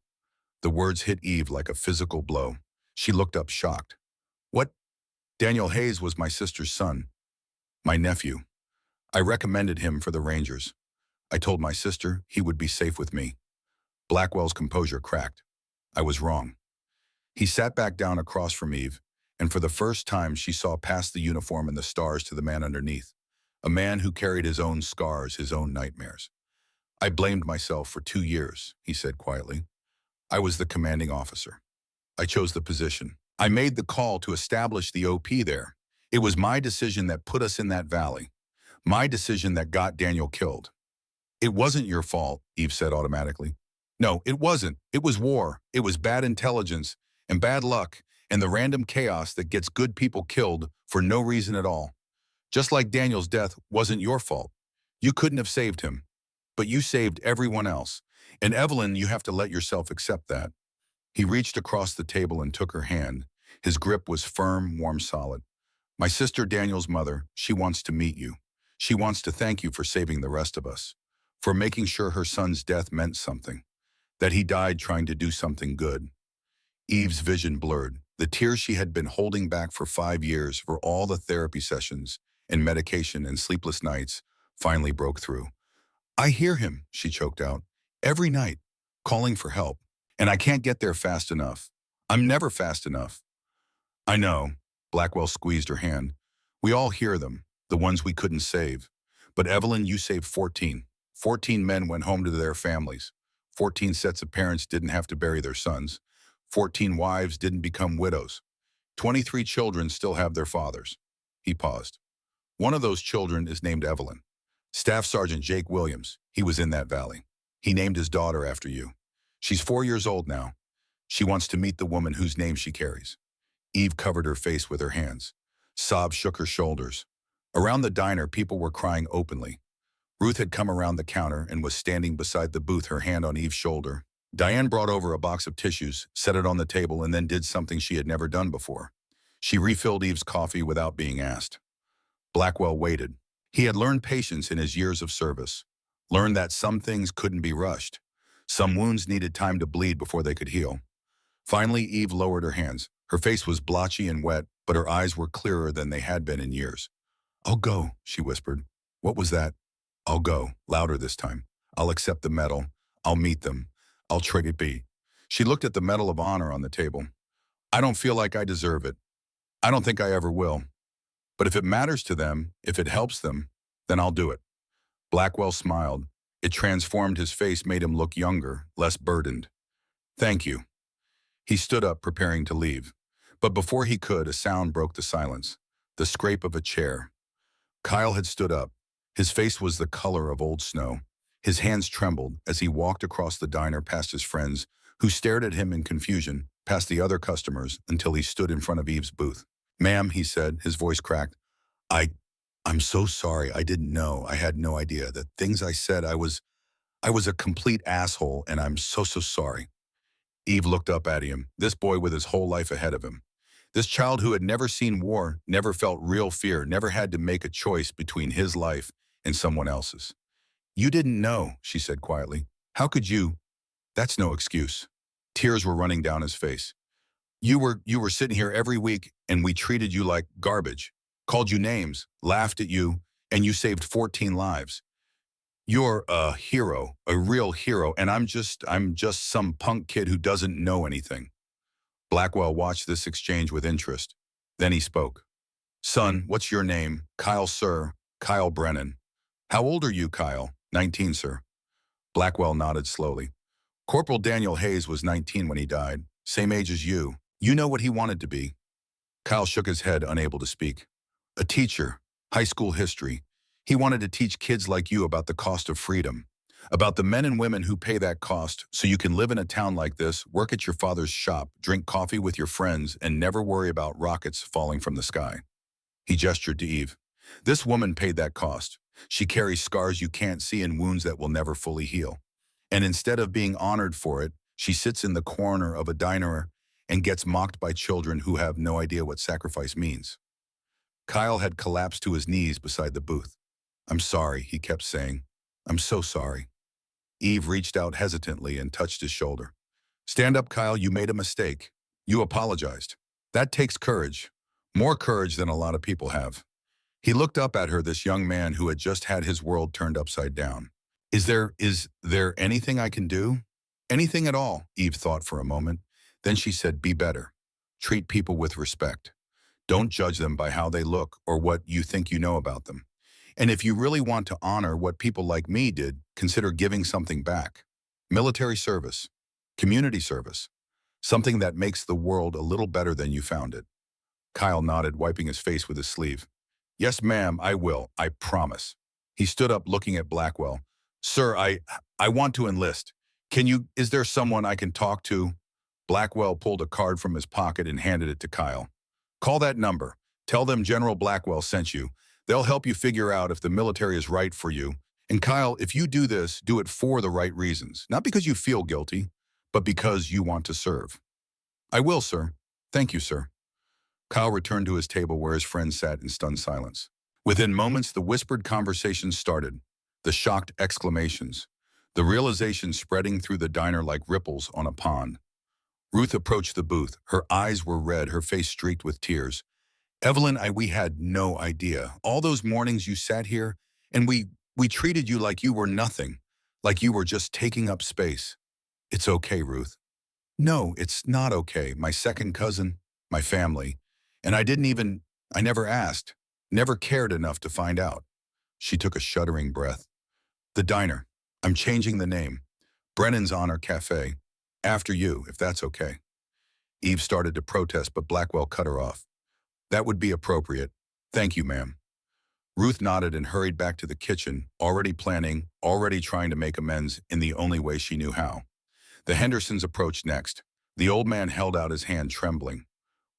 The words hit Eve like a physical blow. She looked up shocked. What? Daniel Hayes was my sister's son. My nephew. I recommended him for the Rangers. I told my sister he would be safe with me. Blackwell's composure cracked. I was wrong. He sat back down across from Eve, and for the first time she saw past the uniform and the stars to the man underneath, a man who carried his own scars, his own nightmares. I blamed myself for 2 years, he said quietly. I was the commanding officer. I chose the position. I made the call to establish the OP there. It was my decision that put us in that valley. My decision that got Daniel killed. It wasn't your fault, Eve said automatically. No, it wasn't. It was war. It was bad intelligence and bad luck and the random chaos that gets good people killed for no reason at all. Just like Daniel's death wasn't your fault. You couldn't have saved him. But you saved everyone else. And Evelyn, you have to let yourself accept that. He reached across the table and took her hand. His grip was firm, warm, solid. My sister Daniel's mother, she wants to meet you. She wants to thank you for saving the rest of us, for making sure her son's death meant something, that he died trying to do something good. Eve's vision blurred. The tears she had been holding back for 5 years for all the therapy sessions and medication and sleepless nights finally broke through. I hear him, she choked out, every night, calling for help. And I can't get there fast enough. I'm never fast enough. I know, Blackwell squeezed her hand. We all hear them, the ones we couldn't save. But Evelyn, you saved 14. 14 men went home to their families. 14 sets of parents didn't have to bury their sons. 14 wives didn't become widows. 23 children still have their fathers. He paused. One of those children is named Evelyn. Staff Sergeant Jake Williams, he was in that valley. He named his daughter after you. She's 4 years old now. She wants to meet the woman whose name she carries. Eve covered her face with her hands. Sobs shook her shoulders. Around the diner, people were crying openly. Ruth had come around the counter and was standing beside the booth, her hand on Eve's shoulder. Diane brought over a box of tissues, set it on the table, and then did something she had never done before. She refilled Eve's coffee without being asked. Blackwell waited. He had learned patience in his years of service, learned that some things couldn't be rushed. Some wounds needed time to bleed before they could heal. Finally, Eve lowered her hands. Her face was blotchy and wet, but her eyes were clearer than they had been in years. I'll go, she whispered. What was that? I'll go, louder this time. I'll accept the medal. I'll meet them. I'll trade it be. She looked at the Medal of Honor on the table. I don't feel like I deserve it. I don't think I ever will. But if it matters to them, if it helps them, then I'll do it. Blackwell smiled. It transformed his face, made him look younger, less burdened. Thank you. He stood up, preparing to leave. But before he could, a sound broke the silence. The scrape of a chair. Kyle had stood up. His face was the color of old snow. His hands trembled as he walked across the diner past his friends, who stared at him in confusion, past the other customers, until he stood in front of Eve's booth. Ma'am, he said, his voice cracked. I'm so sorry. I didn't know. I had no idea. The things I said, I was a complete asshole, and I'm so sorry. Eve looked up at him, this boy with his whole life ahead of him. This child who had never seen war, never felt real fear, never had to make a choice between his life and someone else's. You didn't know, she said quietly. How could you? That's no excuse. Tears were running down his face. You were sitting here every week, and we treated you like garbage, called you names, laughed at you, and you saved 14 lives. You're a hero, a real hero, and I'm just some punk kid who doesn't know anything. Blackwell watched this exchange with interest. Then he spoke. Son, what's your name? Kyle, sir. Kyle Brennan. How old are you, Kyle? 19, sir. Blackwell nodded slowly. Corporal Daniel Hayes was 19 when he died. Same age as you. You know what he wanted to be. Kyle shook his head, unable to speak. A teacher. High school history. He wanted to teach kids like you about the cost of freedom, about the men and women who pay that cost so you can live in a town like this, work at your father's shop, drink coffee with your friends, and never worry about rockets falling from the sky. He gestured to Eve. This woman paid that cost. She carries scars you can't see and wounds that will never fully heal. And instead of being honored for it, she sits in the corner of a diner and gets mocked by children who have no idea what sacrifice means. Kyle had collapsed to his knees beside the booth. I'm sorry, he kept saying. I'm so sorry. Eve reached out hesitantly and touched his shoulder. Stand up, Kyle, you made a mistake. You apologized. That takes courage. More courage than a lot of people have. He looked up at her, this young man who had just had his world turned upside down. Is there anything I can do? Anything at all, Eve thought for a moment. Then she said, be better. Treat people with respect. Don't judge them by how they look or what you think you know about them. And if you really want to honor what people like me did, consider giving something back. Military service, community service, something that makes the world a little better than you found it. Kyle nodded, wiping his face with his sleeve. Yes, ma'am, I will, I promise. He stood up, looking at Blackwell. Sir, I want to enlist. Is there someone I can talk to? Blackwell pulled a card from his pocket and handed it to Kyle. Call that number. Tell them General Blackwell sent you. They'll help you figure out if the military is right for you. And Kyle, if you do this, do it for the right reasons. Not because you feel guilty, but because you want to serve. I will, sir. Thank you, sir. Kyle returned to his table where his friend sat in stunned silence. Within moments, the whispered conversations started, the shocked exclamations, the realization spreading through the diner like ripples on a pond. Ruth approached the booth. Her eyes were red, her face streaked with tears. Evelyn, we had no idea. All those mornings you sat here, and we We treated you like you were nothing, like you were just taking up space. It's okay, Ruth. No, it's not okay. My second cousin, my family. And I never asked, never cared enough to find out. She took a shuddering breath. The diner. I'm changing the name. Brennan's Honor Cafe. After you, if that's okay. Eve started to protest, but Blackwell cut her off. That would be appropriate. Thank you, ma'am. Ruth nodded and hurried back to the kitchen, already planning, already trying to make amends in the only way she knew how. The Hendersons approached next. The old man held out his hand, trembling.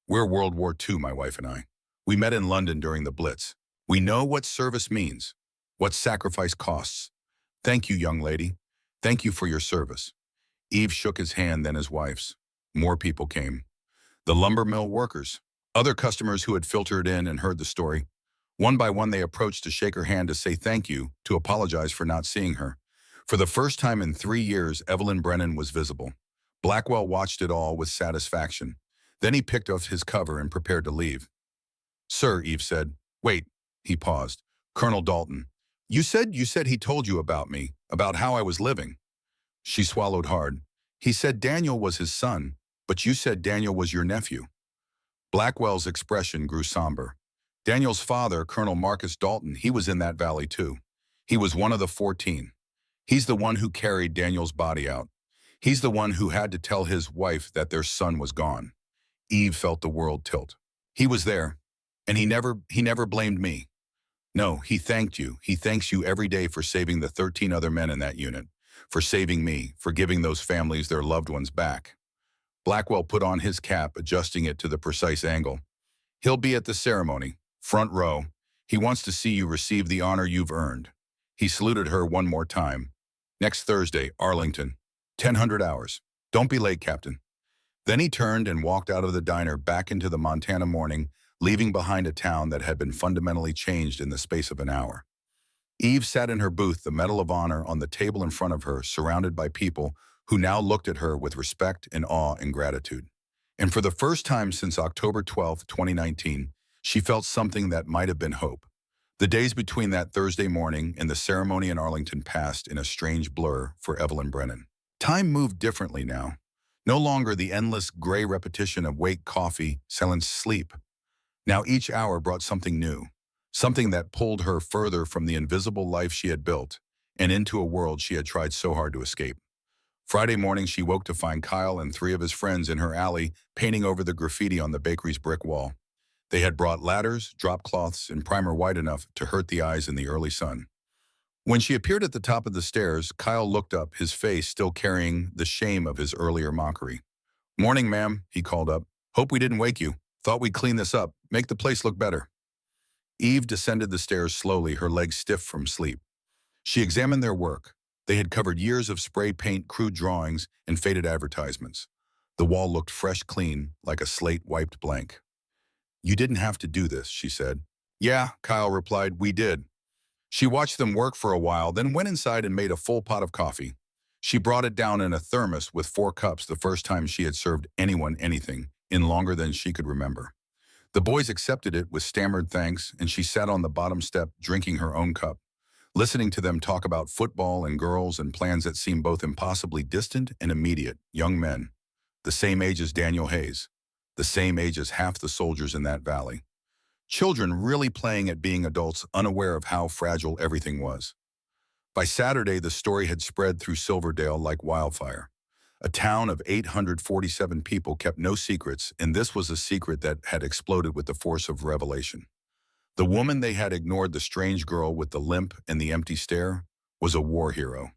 We're World War II, my wife and I. We met in London during the Blitz. We know what service means, what sacrifice costs. Thank you, young lady. Thank you for your service. Eve shook his hand, then his wife's. More people came. The lumber mill workers, other customers who had filtered in and heard the story. One by one, they approached to shake her hand, to say thank you, to apologize for not seeing her. For the first time in 3 years, Evelyn Brennan was visible. Blackwell watched it all with satisfaction. Then he picked up his cover and prepared to leave. Sir, Eve said. Wait, he paused. Colonel Dalton, you said he told you about me, about how I was living. She swallowed hard. He said Daniel was his son, but you said Daniel was your nephew. Blackwell's expression grew somber. Daniel's father, Colonel Marcus Dalton, he was in that valley too. He was one of the 14. He's the one who carried Daniel's body out. He's the one who had to tell his wife that their son was gone. Eve felt the world tilt. He was there, and he never blamed me. No, he thanked you. He thanks you every day for saving the 13 other men in that unit, for saving me, for giving those families their loved ones back. Blackwell put on his cap, adjusting it to the precise angle. He'll be at the ceremony, front row. He wants to see you receive the honor you've earned. He saluted her one more time. Next Thursday, Arlington, 1000 hours. Don't be late, Captain. Then he turned and walked out of the diner back into the Montana morning, leaving behind a town that had been fundamentally changed in the space of an hour. Eve sat in her booth, the Medal of Honor on the table in front of her, surrounded by people who now looked at her with respect and awe and gratitude. And for the first time since October 12, 2019, she felt something that might have been hope. The days between that Thursday morning and the ceremony in Arlington passed in a strange blur for Evelyn Brennan. Time moved differently now. No longer the endless gray repetition of wake, coffee, silence, sleep. Now each hour brought something new, something that pulled her further from the invisible life she had built and into a world she had tried so hard to escape. Friday morning, she woke to find Kyle and 3 of his friends in her alley painting over the graffiti on the bakery's brick wall. They had brought ladders, drop cloths, and primer white enough to hurt the eyes in the early sun. When she appeared at the top of the stairs, Kyle looked up, his face still carrying the shame of his earlier mockery. Morning, ma'am, he called up. Hope we didn't wake you. Thought we'd clean this up, make the place look better. Eve descended the stairs slowly, her legs stiff from sleep. She examined their work. They had covered years of spray paint, crude drawings, and faded advertisements. The wall looked fresh, clean, like a slate wiped blank. You didn't have to do this, she said. Yeah, Kyle replied, we did. She watched them work for a while, then went inside and made a full pot of coffee. She brought it down in a thermos with 4 cups, the first time she had served anyone anything in longer than she could remember. The boys accepted it with stammered thanks, and she sat on the bottom step drinking her own cup, listening to them talk about football and girls and plans that seemed both impossibly distant and immediate. Young men, the same age as Daniel Hayes, the same age as half the soldiers in that valley. Children really playing at being adults, unaware of how fragile everything was. By Saturday, the story had spread through Silverdale like wildfire. A town of 847 people kept no secrets, and this was a secret that had exploded with the force of revelation. The woman they had ignored, the strange girl with the limp and the empty stare, was a war hero.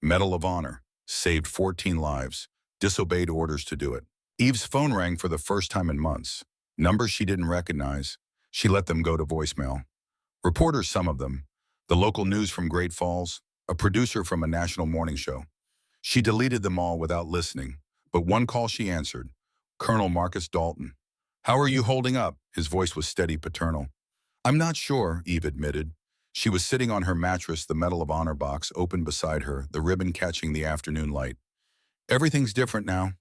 Medal of Honor, saved 14 lives, disobeyed orders to do it. Eve's phone rang for the first time in months. Numbers she didn't recognize. She let them go to voicemail. Reporters, some of them. The local news from Great Falls, a producer from a national morning show. She deleted them all without listening, but one call she answered. Colonel Marcus Dalton. How are you holding up? His voice was steady, paternal. I'm not sure, Eve admitted. She was sitting on her mattress, the Medal of Honor box open beside her, the ribbon catching the afternoon light. Everything's different now.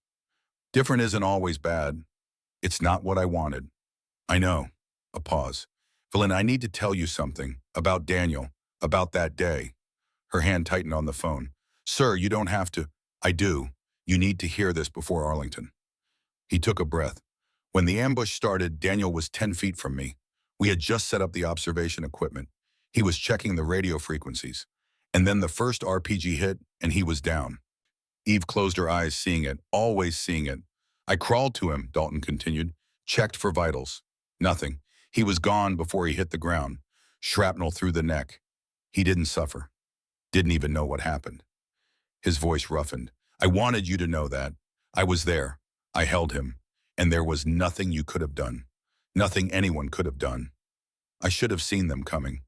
Different isn't always bad. It's not what I wanted. I know. A pause. Evelyn, I need to tell you something about Daniel. About that day. Her hand tightened on the phone. Sir, you don't have to. I do. You need to hear this before Arlington. He took a breath. When the ambush started, Daniel was 10 feet from me. We had just set up the observation equipment. He was checking the radio frequencies. And then the first RPG hit, and he was down. Eve closed her eyes, seeing it, always seeing it. I crawled to him, Dalton continued, checked for vitals. Nothing. He was gone before he hit the ground. Shrapnel through the neck. He didn't suffer. Didn't even know what happened. His voice roughened. I wanted you to know that. I was there. I held him. And there was nothing you could have done. Nothing anyone could have done. I should have seen them coming.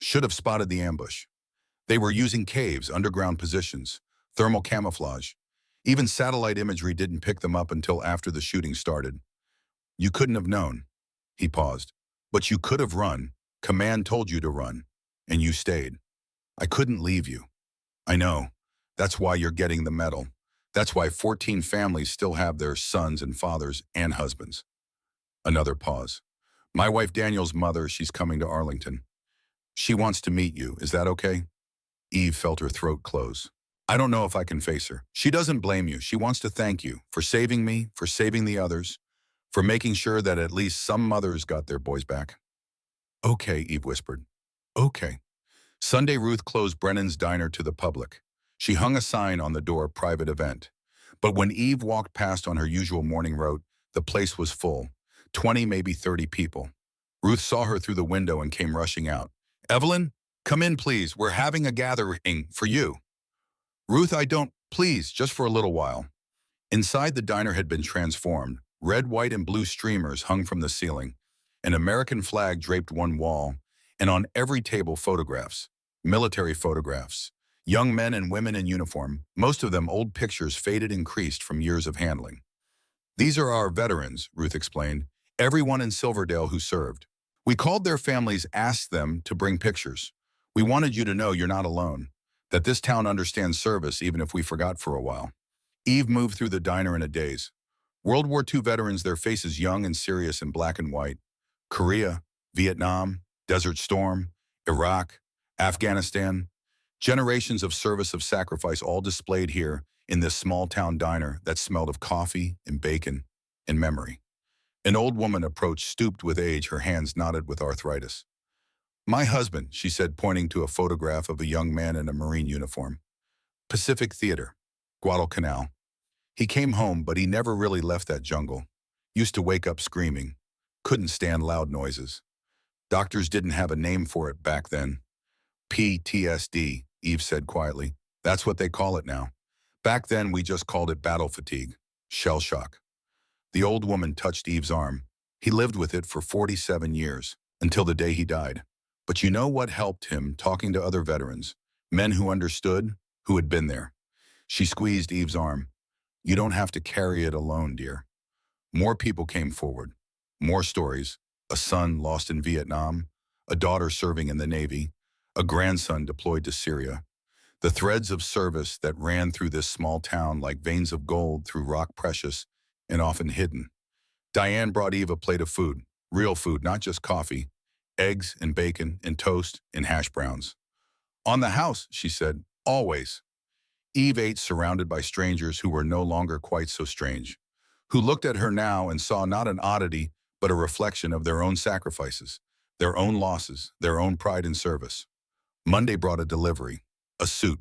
Should have spotted the ambush. They were using caves, underground positions, thermal camouflage. Even satellite imagery didn't pick them up until after the shooting started. You couldn't have known. He paused. But you could have run. Command told you to run. And you stayed. I couldn't leave you. I know. That's why you're getting the medal. That's why 14 families still have their sons and fathers and husbands. Another pause. My wife Daniel's mother, she's coming to Arlington. She wants to meet you. Is that okay? Eve felt her throat close. I don't know if I can face her. She doesn't blame you. She wants to thank you for saving me, for saving the others, for making sure that at least some mothers got their boys back. Okay, Eve whispered. Okay. Sunday, Ruth closed Brennan's diner to the public. She hung a sign on the door, private event. But when Eve walked past on her usual morning route, the place was full. 20, maybe 30 people. Ruth saw her through the window and came rushing out. Evelyn, come in, please. We're having a gathering for you. Ruth, please, just for a little while. Inside, the diner had been transformed. Red, white, and blue streamers hung from the ceiling. An American flag draped one wall, and on every table photographs, military photographs. Young men and women in uniform, most of them old pictures faded and creased from years of handling. These are our veterans, Ruth explained, everyone in Silverdale who served. We called their families, asked them to bring pictures. We wanted you to know you're not alone, that this town understands service even if we forgot for a while. Eve moved through the diner in a daze. World War II veterans, their faces young and serious in black and white. Korea, Vietnam, Desert Storm, Iraq, Afghanistan. Generations of service, of sacrifice, all displayed here in this small town diner that smelled of coffee and bacon and memory. An old woman approached, stooped with age, her hands knotted with arthritis. My husband, she said, pointing to a photograph of a young man in a Marine uniform. Pacific Theater, Guadalcanal. He came home, but he never really left that jungle. Used to wake up screaming. Couldn't stand loud noises. Doctors didn't have a name for it back then. PTSD, Eve said quietly. That's what they call it now. Back then, we just called it battle fatigue, shell shock. The old woman touched Eve's arm. He lived with it for 47 years, until the day he died. But you know what helped him? Talking to other veterans, men who understood, who had been there. She squeezed Eve's arm. You don't have to carry it alone, dear. More people came forward. More stories. A son lost in Vietnam, a daughter serving in the Navy, a grandson deployed to Syria. The threads of service that ran through this small town like veins of gold through rock, precious and often hidden. Diane brought Eve a plate of food, real food, not just coffee, eggs and bacon and toast and hash browns. On the house, she said, always. Eve ate surrounded by strangers who were no longer quite so strange, who looked at her now and saw not an oddity, but a reflection of their own sacrifices, their own losses, their own pride in service. Monday brought a delivery, a suit,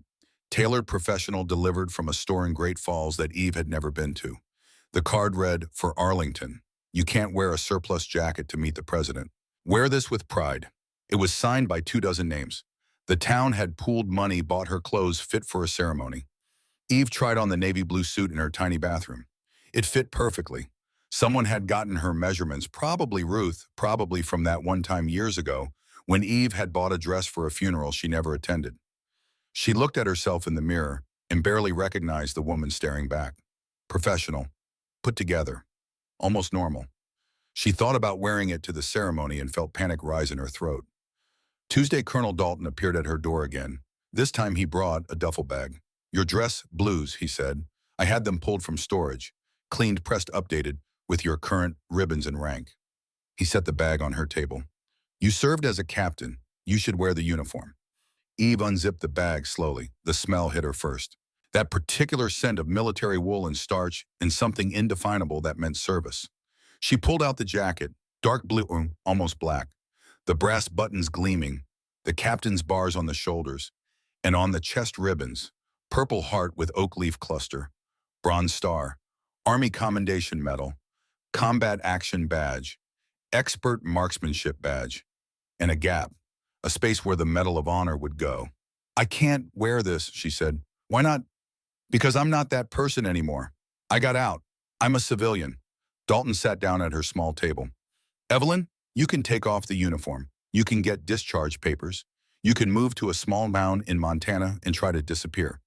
tailored professional, delivered from a store in Great Falls that Eve had never been to. The card read, for Arlington. You can't wear a surplus jacket to meet the president. Wear this with pride. It was signed by 24 names. The town had pooled money, bought her clothes fit for a ceremony. Eve tried on the navy blue suit in her tiny bathroom. It fit perfectly. Someone had gotten her measurements, probably Ruth, probably from that one time years ago when Eve had bought a dress for a funeral she never attended. She looked at herself in the mirror and barely recognized the woman staring back. Professional, put together, almost normal. She thought about wearing it to the ceremony and felt panic rise in her throat. Tuesday, Colonel Dalton appeared at her door again. This time he brought a duffel bag. Your dress, blues, he said. I had them pulled from storage, cleaned, pressed, updated, with your current ribbons and rank. He set the bag on her table. You served as a captain. You should wear the uniform. Eve unzipped the bag slowly. The smell hit her first. That particular scent of military wool and starch and something indefinable that meant service. She pulled out the jacket, dark blue, almost black, the brass buttons gleaming, the captain's bars on the shoulders, and on the chest ribbons, purple heart with oak leaf cluster, bronze star, Army Commendation Medal, combat action badge, expert marksmanship badge, and a gap, a space where the Medal of Honor would go. I can't wear this, she said. Why not? Because I'm not that person anymore. I got out. I'm a civilian. Dalton sat down at her small table. Evelyn, you can take off the uniform. You can get discharge papers. You can move to a small mound in Montana and try to disappear.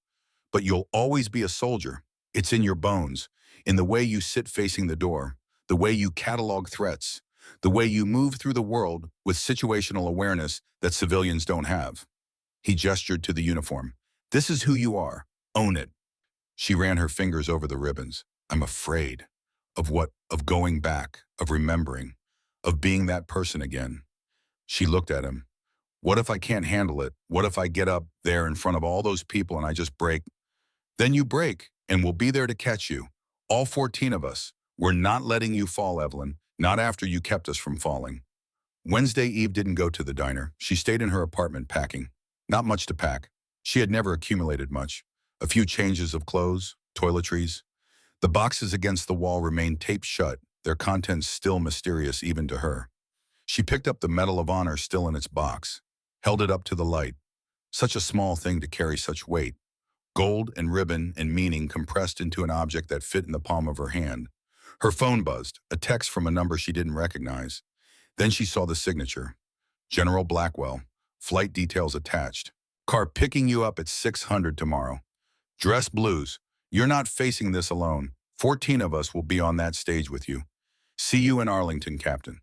But you'll always be a soldier. It's in your bones, in the way you sit facing the door, the way you catalog threats, the way you move through the world with situational awareness that civilians don't have. He gestured to the uniform. This is who you are. Own it. She ran her fingers over the ribbons. I'm afraid. Of what? Of going back, of remembering, of being that person again. She looked at him. What if I can't handle it? What if I get up there in front of all those people and I just break? Then you break, and we'll be there to catch you. All 14 of us. We're not letting you fall, Evelyn. Not after you kept us from falling. Wednesday, Eve didn't go to the diner. She stayed in her apartment packing. Not much to pack. She had never accumulated much. A few changes of clothes, toiletries. The boxes against the wall remained taped shut, their contents still mysterious even to her. She picked up the Medal of Honor still in its box, held it up to the light. Such a small thing to carry such weight. Gold and ribbon and meaning compressed into an object that fit in the palm of her hand. Her phone buzzed, a text from a number she didn't recognize. Then she saw the signature. General Blackwell, flight details attached. Car picking you up at 600 tomorrow. Dress blues. You're not facing this alone. 14 of us will be on that stage with you. See you in Arlington, Captain.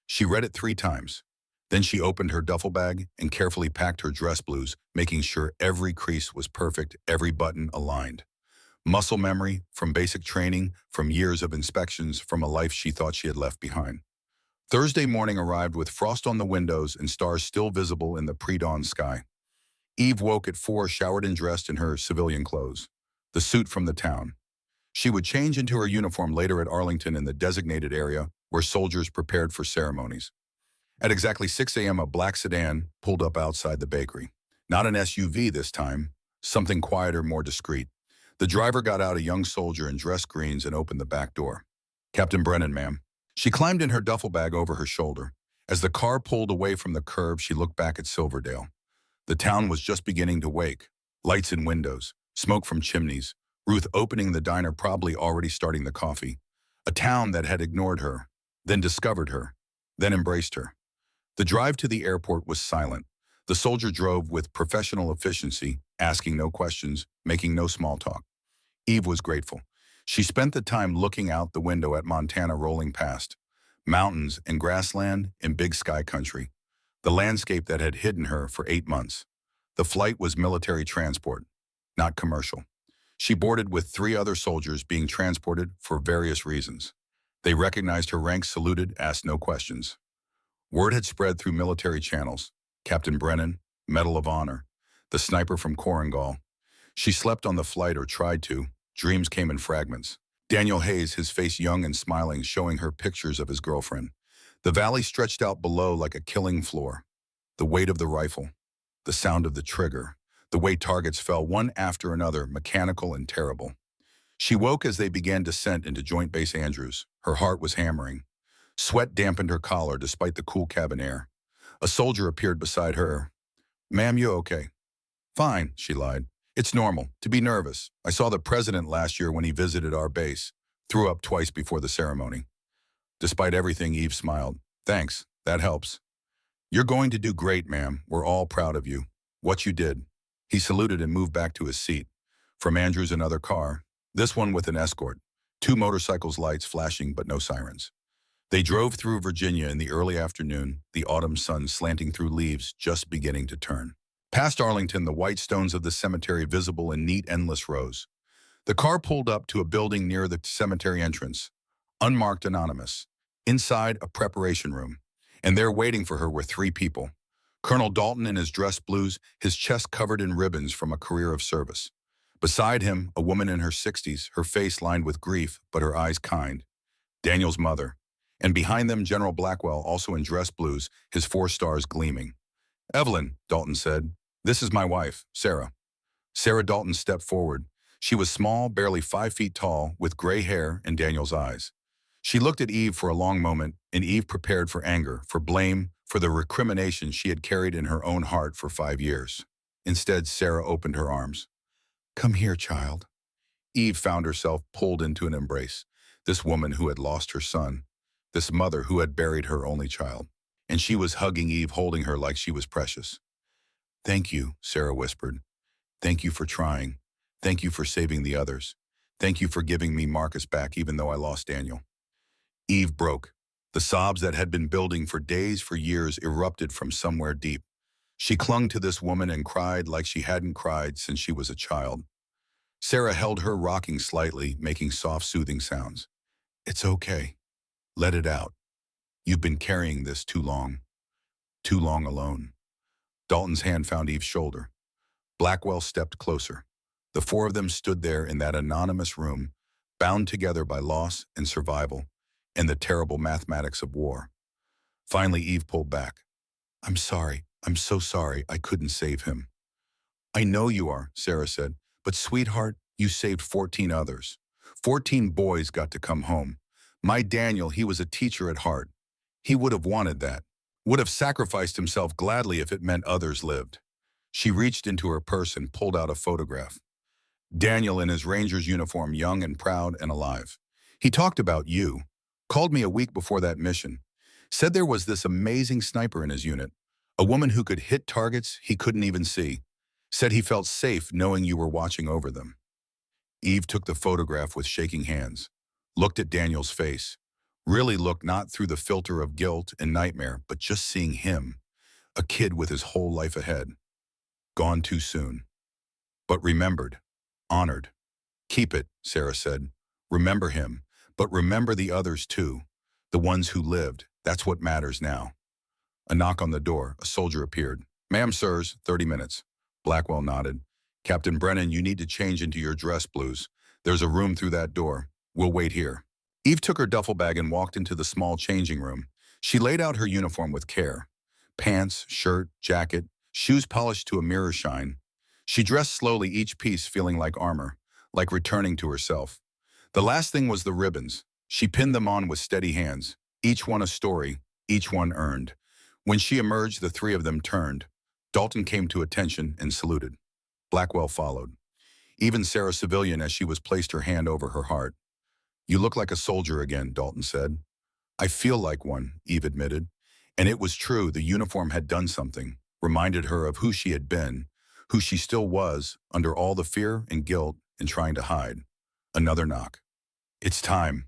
She read it 3 times. Then she opened her duffel bag and carefully packed her dress blues, making sure every crease was perfect, every button aligned. Muscle memory, from basic training, from years of inspections, from a life she thought she had left behind. Thursday morning arrived with frost on the windows and stars still visible in the pre-dawn sky. Eve woke at 4, showered and dressed in her civilian clothes, the suit from the town. She would change into her uniform later at Arlington in the designated area where soldiers prepared for ceremonies. At exactly 6 a.m., a black sedan pulled up outside the bakery. Not an SUV this time, something quieter, more discreet. The driver got out, a young soldier in dress greens, and opened the back door. Captain Brennan, ma'am. She climbed in her duffel bag over her shoulder. As the car pulled away from the curb, she looked back at Silverdale. The town was just beginning to wake. Lights in windows, smoke from chimneys, Ruth opening the diner, probably already starting the coffee. A town that had ignored her, then discovered her, then embraced her. The drive to the airport was silent. The soldier drove with professional efficiency, asking no questions, making no small talk. Eve was grateful. She spent the time looking out the window at Montana rolling past. Mountains and grassland in big sky country. The landscape that had hidden her for 8 months. The flight was military transport, not commercial. She boarded with 3 other soldiers being transported for various reasons. They recognized her rank, saluted, asked no questions. Word had spread through military channels. Captain Brennan, Medal of Honor, the sniper from Korengal. She slept on the flight, or tried to. Dreams came in fragments. Daniel Hayes, his face young and smiling, showing her pictures of his girlfriend. The valley stretched out below like a killing floor. The weight of the rifle, the sound of the trigger, the way targets fell one after another, mechanical and terrible. She woke as they began descent into Joint Base Andrews. Her heart was hammering. Sweat dampened her collar despite the cool cabin air. A soldier appeared beside her. Ma'am, you okay? Fine, she lied. It's normal to be nervous. I saw the president last year when he visited our base. Threw up twice before the ceremony. Despite everything, Eve smiled. Thanks, that helps. You're going to do great, ma'am. We're all proud of you. What you did. He saluted and moved back to his seat. From Andrews, another car. This one with an escort. 2 motorcycles, lights flashing but no sirens. They drove through Virginia in the early afternoon, the autumn sun slanting through leaves just beginning to turn. Past Arlington, the white stones of the cemetery visible in neat, endless rows. The car pulled up to a building near the cemetery entrance. Unmarked, anonymous. Inside, a preparation room. And there waiting for her were 3 people. Colonel Dalton in his dress blues, his chest covered in ribbons from a career of service. Beside him, a woman in her 60s, her face lined with grief, but her eyes kind. Daniel's mother. And behind them, General Blackwell, also in dress blues, his 4 stars gleaming. Evelyn, Dalton said, this is my wife, Sarah. Sarah Dalton stepped forward. She was small, barely 5 feet tall, with gray hair and Daniel's eyes. She looked at Eve for a long moment, and Eve prepared for anger, for blame, for the recrimination she had carried in her own heart for 5 years. Instead, Sarah opened her arms. Come here, child. Eve found herself pulled into an embrace. This woman who had lost her son, this mother who had buried her only child. And she was hugging Eve, holding her like she was precious. Thank you, Sarah whispered. Thank you for trying. Thank you for saving the others. Thank you for giving me Marcus back even though I lost Daniel. Eve broke. The sobs that had been building for days, for years, erupted from somewhere deep. She clung to this woman and cried like she hadn't cried since she was a child. Sarah held her, rocking slightly, making soft, soothing sounds. It's okay. Let it out. You've been carrying this too long alone. Dalton's hand found Eve's shoulder. Blackwell stepped closer. The 4 of them stood there in that anonymous room, bound together by loss and survival and the terrible mathematics of war. Finally, Eve pulled back. I'm sorry. I'm so sorry I couldn't save him. I know you are, Sarah said, but sweetheart, you saved 14 others. 14 boys got to come home. My Daniel, he was a teacher at heart. He would have wanted that, would have sacrificed himself gladly if it meant others lived. She reached into her purse and pulled out a photograph. Daniel in his ranger's uniform, young and proud and alive. He talked about you, called me a week before that mission, said there was this amazing sniper in his unit, a woman who could hit targets he couldn't even see, said he felt safe knowing you were watching over them. Eve took the photograph with shaking hands, looked at Daniel's face, really looked not through the filter of guilt and nightmare, but just seeing him, a kid with his whole life ahead. Gone too soon. But remembered, honored. Keep it, Sarah said. Remember him, but remember the others too, the ones who lived. That's what matters now. A knock on the door. A soldier appeared. Ma'am, sirs, 30 minutes. Blackwell nodded. Captain Brennan, you need to change into your dress blues. There's a room through that door. We'll wait here. Eve took her duffel bag and walked into the small changing room. She laid out her uniform with care. Pants, shirt, jacket, shoes polished to a mirror shine. She dressed slowly, each piece feeling like armor, like returning to herself. The last thing was the ribbons. She pinned them on with steady hands, each one a story, each one earned. When she emerged, the 3 of them turned. Dalton came to attention and saluted. Blackwell followed. Even Sarah Civilian, as she was placed her hand over her heart. You look like a soldier again, Dalton said. I feel like one, Eve admitted. And it was true, the uniform had done something, reminded her of who she had been, who she still was, under all the fear and guilt and trying to hide. Another knock. It's time.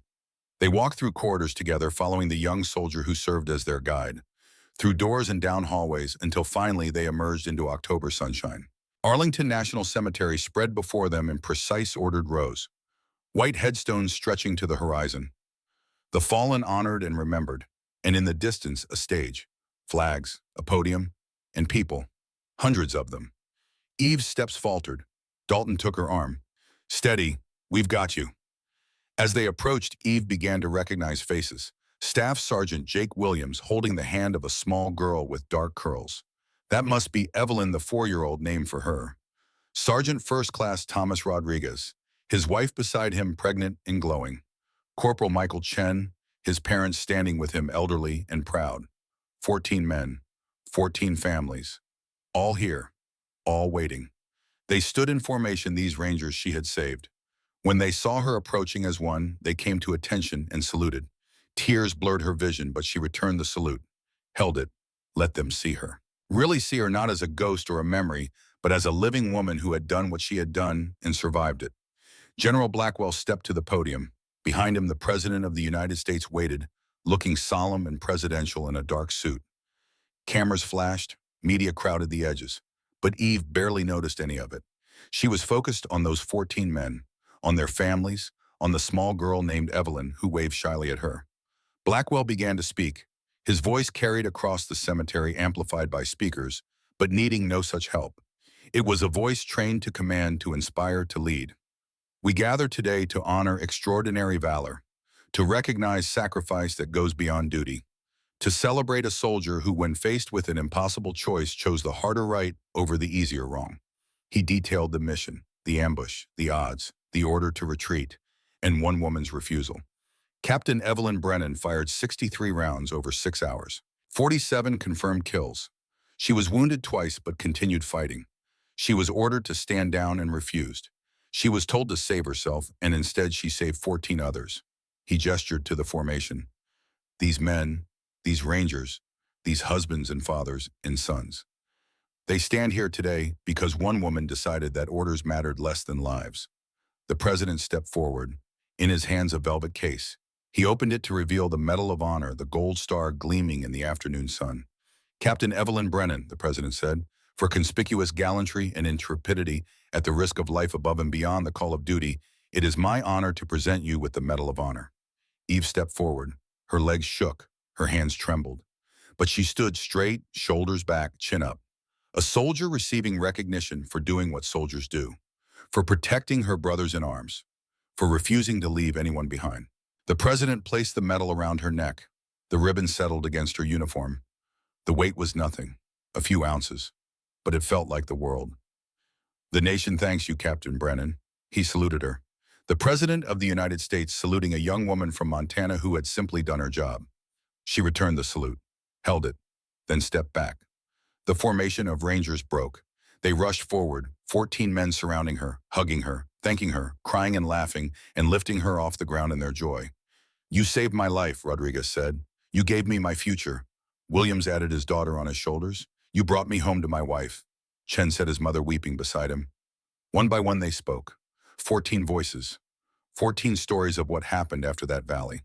They walked through corridors together, following the young soldier who served as their guide, through doors and down hallways until finally they emerged into October sunshine. Arlington National Cemetery spread before them in precise ordered rows, white headstones stretching to the horizon. The fallen honored and remembered, and in the distance a stage, flags, a podium, and people, hundreds of them. Eve's steps faltered. Dalton took her arm. Steady, we've got you. As they approached, Eve began to recognize faces. Staff Sergeant Jake Williams holding the hand of a small girl with dark curls. That must be Evelyn, the 4-year-old named for her. Sergeant First Class Thomas Rodriguez, his wife beside him, pregnant and glowing. Corporal Michael Chen, his parents standing with him, elderly and proud. 14 men, 14 families, all here, all waiting. They stood in formation, these rangers she had saved. When they saw her approaching as one, they came to attention and saluted. Tears blurred her vision, but she returned the salute, held it, let them see her. Really see her not as a ghost or a memory, but as a living woman who had done what she had done and survived it. General Blackwell stepped to the podium. Behind him, the President of the United States waited, looking solemn and presidential in a dark suit. Cameras flashed, media crowded the edges, but Eve barely noticed any of it. She was focused on those 14 men, on their families, on the small girl named Evelyn who waved shyly at her. Blackwell began to speak, His voice carried across the cemetery, amplified by speakers, but needing no such help. It was a voice trained to command, to inspire, to lead. We gather today to honor extraordinary valor, to recognize sacrifice that goes beyond duty, to celebrate a soldier who, when faced with an impossible choice, chose the harder right over the easier wrong. He detailed the mission, the ambush, the odds, the order to retreat, and one woman's refusal. Captain Evelyn Brennan fired 63 rounds over 6 hours. 47 confirmed kills. She was wounded twice but continued fighting. She was ordered to stand down and refused. She was told to save herself, and instead she saved 14 others. He gestured to the formation. These men, these rangers, these husbands and fathers and sons. They stand here today because one woman decided that orders mattered less than lives. The president stepped forward, in his hands a velvet case. He opened it to reveal the Medal of Honor, the gold star gleaming in the afternoon sun. Captain Evelyn Brennan, the president said, for conspicuous gallantry and intrepidity at the risk of life above and beyond the call of duty, it is my honor to present you with the Medal of Honor. Eve stepped forward. Her legs shook, her hands trembled. But she stood straight, shoulders back, chin up. A soldier receiving recognition for doing what soldiers do, for protecting her brothers in arms, for refusing to leave anyone behind. The president placed the medal around her neck. The ribbon settled against her uniform. The weight was nothing, a few ounces, but it felt like the world. The nation thanks you, Captain Brennan. He saluted her. The President of the United States saluting a young woman from Montana who had simply done her job. She returned the salute, held it, then stepped back. The formation of Rangers broke. They rushed forward, 14 men surrounding her, hugging her, thanking her, crying and laughing, and lifting her off the ground in their joy. You saved my life, Rodriguez said. You gave me my future. Williams added, his daughter on his shoulders. You brought me home to my wife. Chen said, his mother weeping beside him. One by one they spoke. 14 voices. 14 stories of what happened after that valley.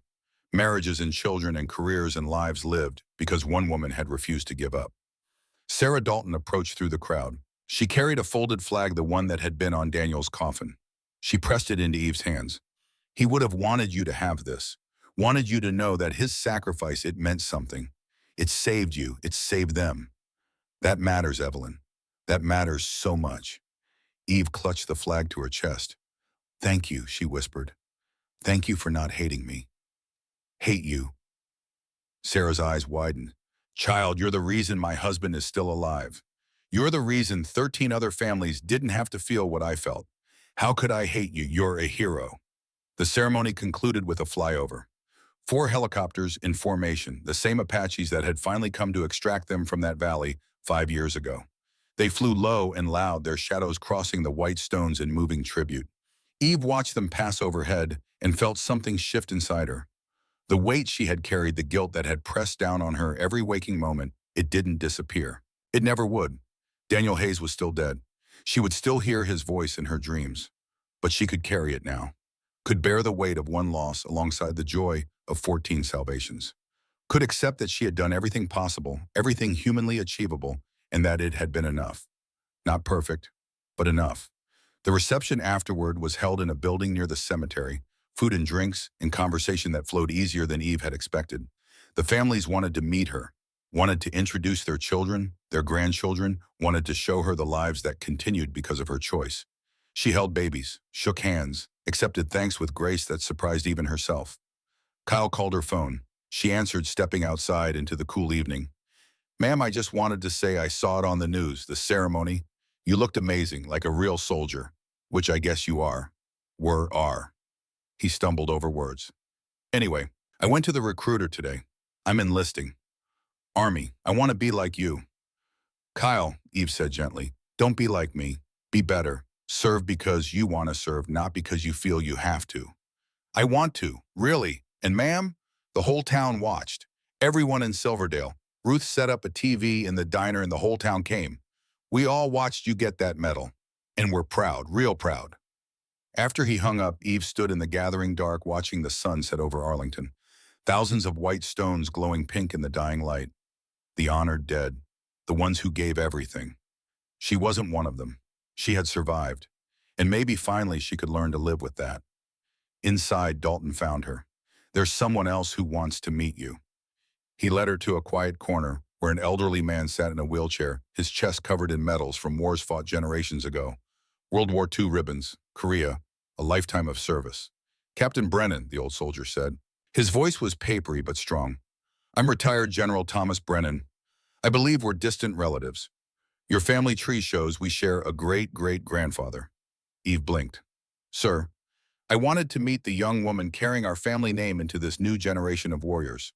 Marriages and children and careers and lives lived because one woman had refused to give up. Sarah Dalton approached through the crowd. She carried a folded flag, the one that had been on Daniel's coffin. She pressed it into Eve's hands. He would have wanted you to have this, wanted you to know that his sacrifice, it meant something. It saved you, it saved them. That matters, Evelyn. That matters so much. Eve clutched the flag to her chest. Thank you, she whispered. Thank you for not hating me. Hate you. Sarah's eyes widened. Child, you're the reason my husband is still alive. You're the reason 13 other families didn't have to feel what I felt. How could I hate you? You're a hero. The ceremony concluded with a flyover. 4 helicopters in formation, the same Apaches that had finally come to extract them from that valley 5 years ago. They flew low and loud, their shadows crossing the white stones in moving tribute. Eve watched them pass overhead and felt something shift inside her. The weight she had carried, the guilt that had pressed down on her every waking moment, it didn't disappear. It never would. Daniel Hayes was still dead. She would still hear his voice in her dreams. But she could carry it now. Could bear the weight of one loss alongside the joy of 14 salvations. Could accept that she had done everything possible, everything humanly achievable, and that it had been enough. Not perfect, but enough. The reception afterward was held in a building near the cemetery, food and drinks and conversation that flowed easier than Eve had expected. The families wanted to meet her, wanted to introduce their children, their grandchildren, wanted to show her the lives that continued because of her choice. She held babies, shook hands, accepted thanks with grace that surprised even herself. Kyle called her phone. She answered, stepping outside into the cool evening. Ma'am, I just wanted to say I saw it on the news, the ceremony. You looked amazing, like a real soldier, which I guess you are. Are. He stumbled over words. Anyway, I went to the recruiter today. I'm enlisting. Army, I want to be like you. Kyle, Eve said gently, don't be like me. Be better. Serve because you want to serve, not because you feel you have to. I want to, really. And ma'am, the whole town watched. Everyone in Silverdale. Ruth set up a TV in the diner and the whole town came. We all watched you get that medal. And we're proud, real proud. After he hung up, Eve stood in the gathering dark watching the sun set over Arlington. Thousands of white stones glowing pink in the dying light. The honored dead. The ones who gave everything. She wasn't one of them. She had survived. And maybe finally she could learn to live with that. Inside, Dalton found her. There's someone else who wants to meet you. He led her to a quiet corner where an elderly man sat in a wheelchair, his chest covered in medals from wars fought generations ago. World War II ribbons, Korea, a lifetime of service. Captain Brennan, the old soldier said. His voice was papery but strong. I'm retired General Thomas Brennan. I believe we're distant relatives. Your family tree shows we share a great-great-grandfather. Eve blinked. Sir, I wanted to meet the young woman carrying our family name into this new generation of warriors.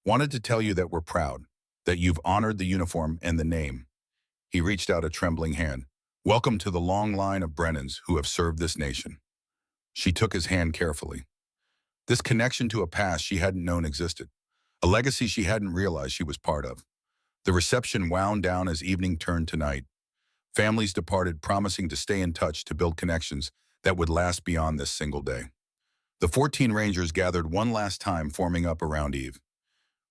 Wanted to tell you that we're proud, that you've honored the uniform and the name. He reached out a trembling hand. Welcome to the long line of Brennans who have served this nation. She took his hand carefully. This connection to a past she hadn't known existed, a legacy she hadn't realized she was part of. The reception wound down as evening turned to night. Families departed promising to stay in touch to build connections that would last beyond this single day. The 14 Rangers gathered one last time, forming up around Eve.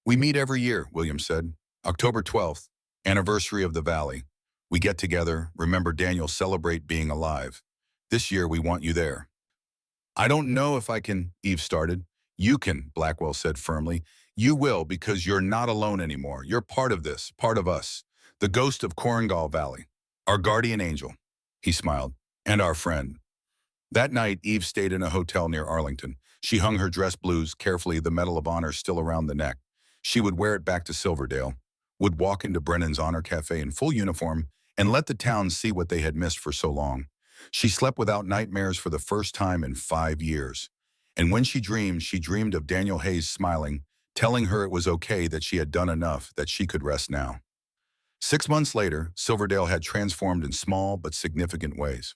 We meet every year, William said. October 12th, anniversary of the Valley. We get together, remember Daniel, celebrate being alive. This year we want you there. I don't know if I can, Eve started. You can, Blackwell said firmly. You will, because you're not alone anymore. You're part of this, part of us. The ghost of Korengal Valley. Our guardian angel. He smiled. And our friend. That night, Eve stayed in a hotel near Arlington. She hung her dress blues carefully, the Medal of Honor still around the neck. She would wear it back to Silverdale, would walk into Brennan's Honor Cafe in full uniform, and let the town see what they had missed for so long. She slept without nightmares for the first time in 5 years. And when she dreamed of Daniel Hayes smiling, telling her it was okay, that she had done enough, that she could rest now. 6 months later, Silverdale had transformed in small but significant ways.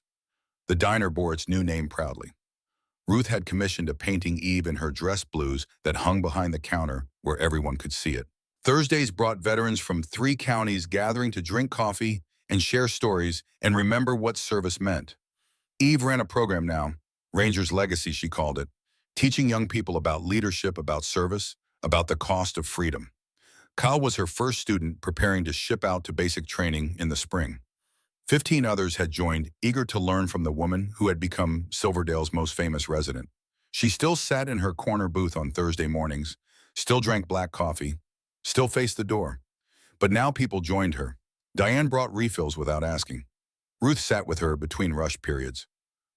The diner bore its new name proudly. Ruth had commissioned a painting Eve in her dress blues that hung behind the counter where everyone could see it. Thursdays brought veterans from 3 counties gathering to drink coffee and share stories and remember what service meant. Eve ran a program now, Ranger's Legacy she called it, teaching young people about leadership, about service, about the cost of freedom. Kyle was her first student, preparing to ship out to basic training in the spring. 15 others had joined, eager to learn from the woman who had become Silverdale's most famous resident. She still sat in her corner booth on Thursday mornings, still drank black coffee, still faced the door. But now people joined her. Diane brought refills without asking. Ruth sat with her between rush periods.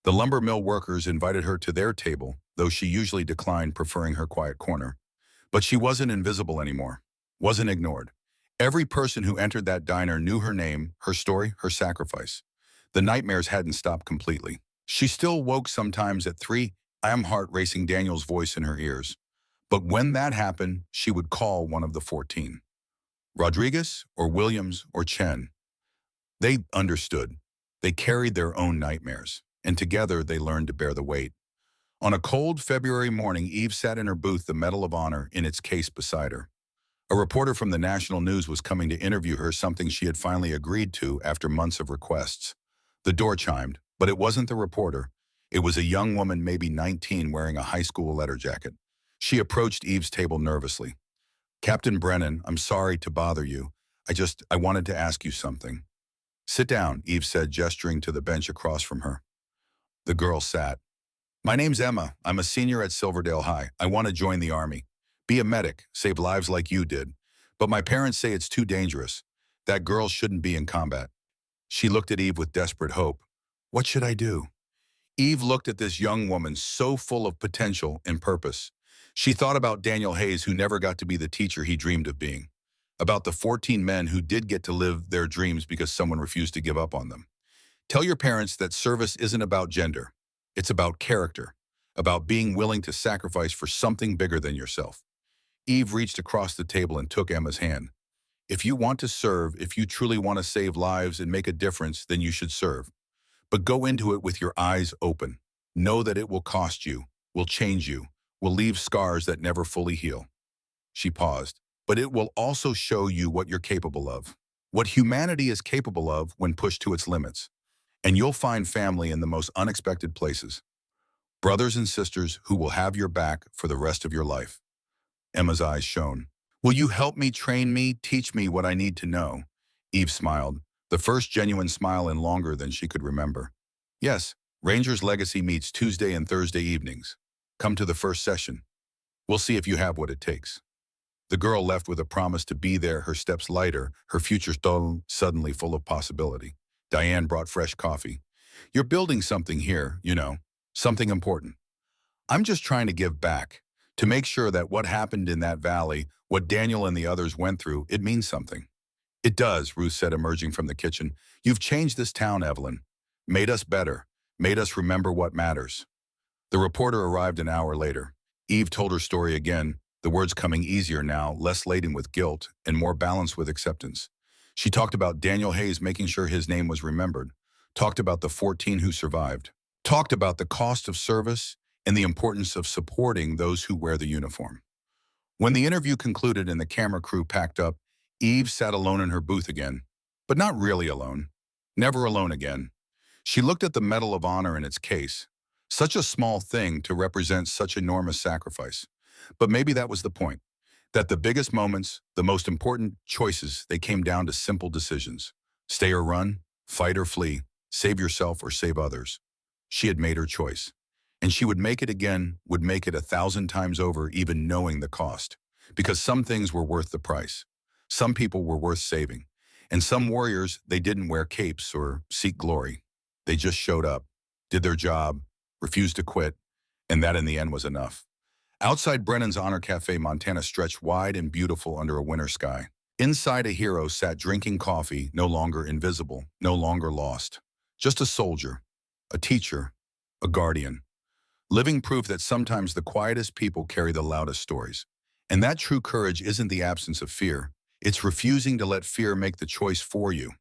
The lumber mill workers invited her to their table, though she usually declined, preferring her quiet corner. But she wasn't invisible anymore, wasn't ignored. Every person who entered that diner knew her name, her story, her sacrifice. The nightmares hadn't stopped completely. She still woke sometimes at 3 a.m., heart racing, Daniel's voice in her ears. But when that happened, she would call one of the 14. Rodriguez or Williams or Chen. They understood. They carried their own nightmares, and together they learned to bear the weight. On a cold February morning, Eve sat in her booth, the Medal of Honor in its case beside her. A reporter from the national news was coming to interview her, something she had finally agreed to after months of requests. The door chimed, but it wasn't the reporter. It was a young woman, maybe 19, wearing a high school letter jacket. She approached Eve's table nervously. Captain Brennan, I'm sorry to bother you. I wanted to ask you something. Sit down, Eve said, gesturing to the bench across from her. The girl sat. My name's Emma. I'm a senior at Silverdale High. I want to join the Army. Be a medic, save lives like you did. But my parents say it's too dangerous. That girl shouldn't be in combat. She looked at Eve with desperate hope. What should I do? Eve looked at this young woman so full of potential and purpose. She thought about Daniel Hayes, who never got to be the teacher he dreamed of being. About the 14 men who did get to live their dreams because someone refused to give up on them. Tell your parents that service isn't about gender. It's about character, about being willing to sacrifice for something bigger than yourself. Eve reached across the table and took Emma's hand. If you want to serve, if you truly want to save lives and make a difference, then you should serve. But go into it with your eyes open. Know that it will cost you, will change you, will leave scars that never fully heal. She paused. But it will also show you what you're capable of, what humanity is capable of when pushed to its limits. And you'll find family in the most unexpected places. Brothers and sisters who will have your back for the rest of your life. Emma's eyes shone. Will you help me, train me, teach me what I need to know? Eve smiled, the first genuine smile in longer than she could remember. Yes, Ranger's Legacy meets Tuesday and Thursday evenings. Come to the first session. We'll see if you have what it takes. The girl left with a promise to be there, her steps lighter, her future stone suddenly full of possibility. Diane brought fresh coffee. You're building something here, something important. I'm just trying to give back, to make sure that what happened in that valley, what Daniel and the others went through, it means something. It does, Ruth said, emerging from the kitchen. You've changed this town, Evelyn. Made us better. Made us remember what matters. The reporter arrived an hour later. Eve told her story again, the words coming easier now, less laden with guilt, and more balanced with acceptance. She talked about Daniel Hayes making sure his name was remembered, talked about the 14 who survived, talked about the cost of service and the importance of supporting those who wear the uniform. When the interview concluded and the camera crew packed up, Eve sat alone in her booth again, but not really alone. Never alone again. She looked at the Medal of Honor in its case. Such a small thing to represent such enormous sacrifice. But maybe that was the point. That the biggest moments, the most important choices, they came down to simple decisions. Stay or run, fight or flee, save yourself or save others. She had made her choice. And she would make it again, would make it 1,000 times over, even knowing the cost. Because some things were worth the price. Some people were worth saving. And some warriors, they didn't wear capes or seek glory. They just showed up, did their job, refused to quit, and that in the end was enough. Outside Brennan's Honor Cafe, Montana stretched wide and beautiful under a winter sky. Inside, a hero sat drinking coffee, no longer invisible, no longer lost. Just a soldier, a teacher, a guardian. Living proof that sometimes the quietest people carry the loudest stories. And that true courage isn't the absence of fear. It's refusing to let fear make the choice for you.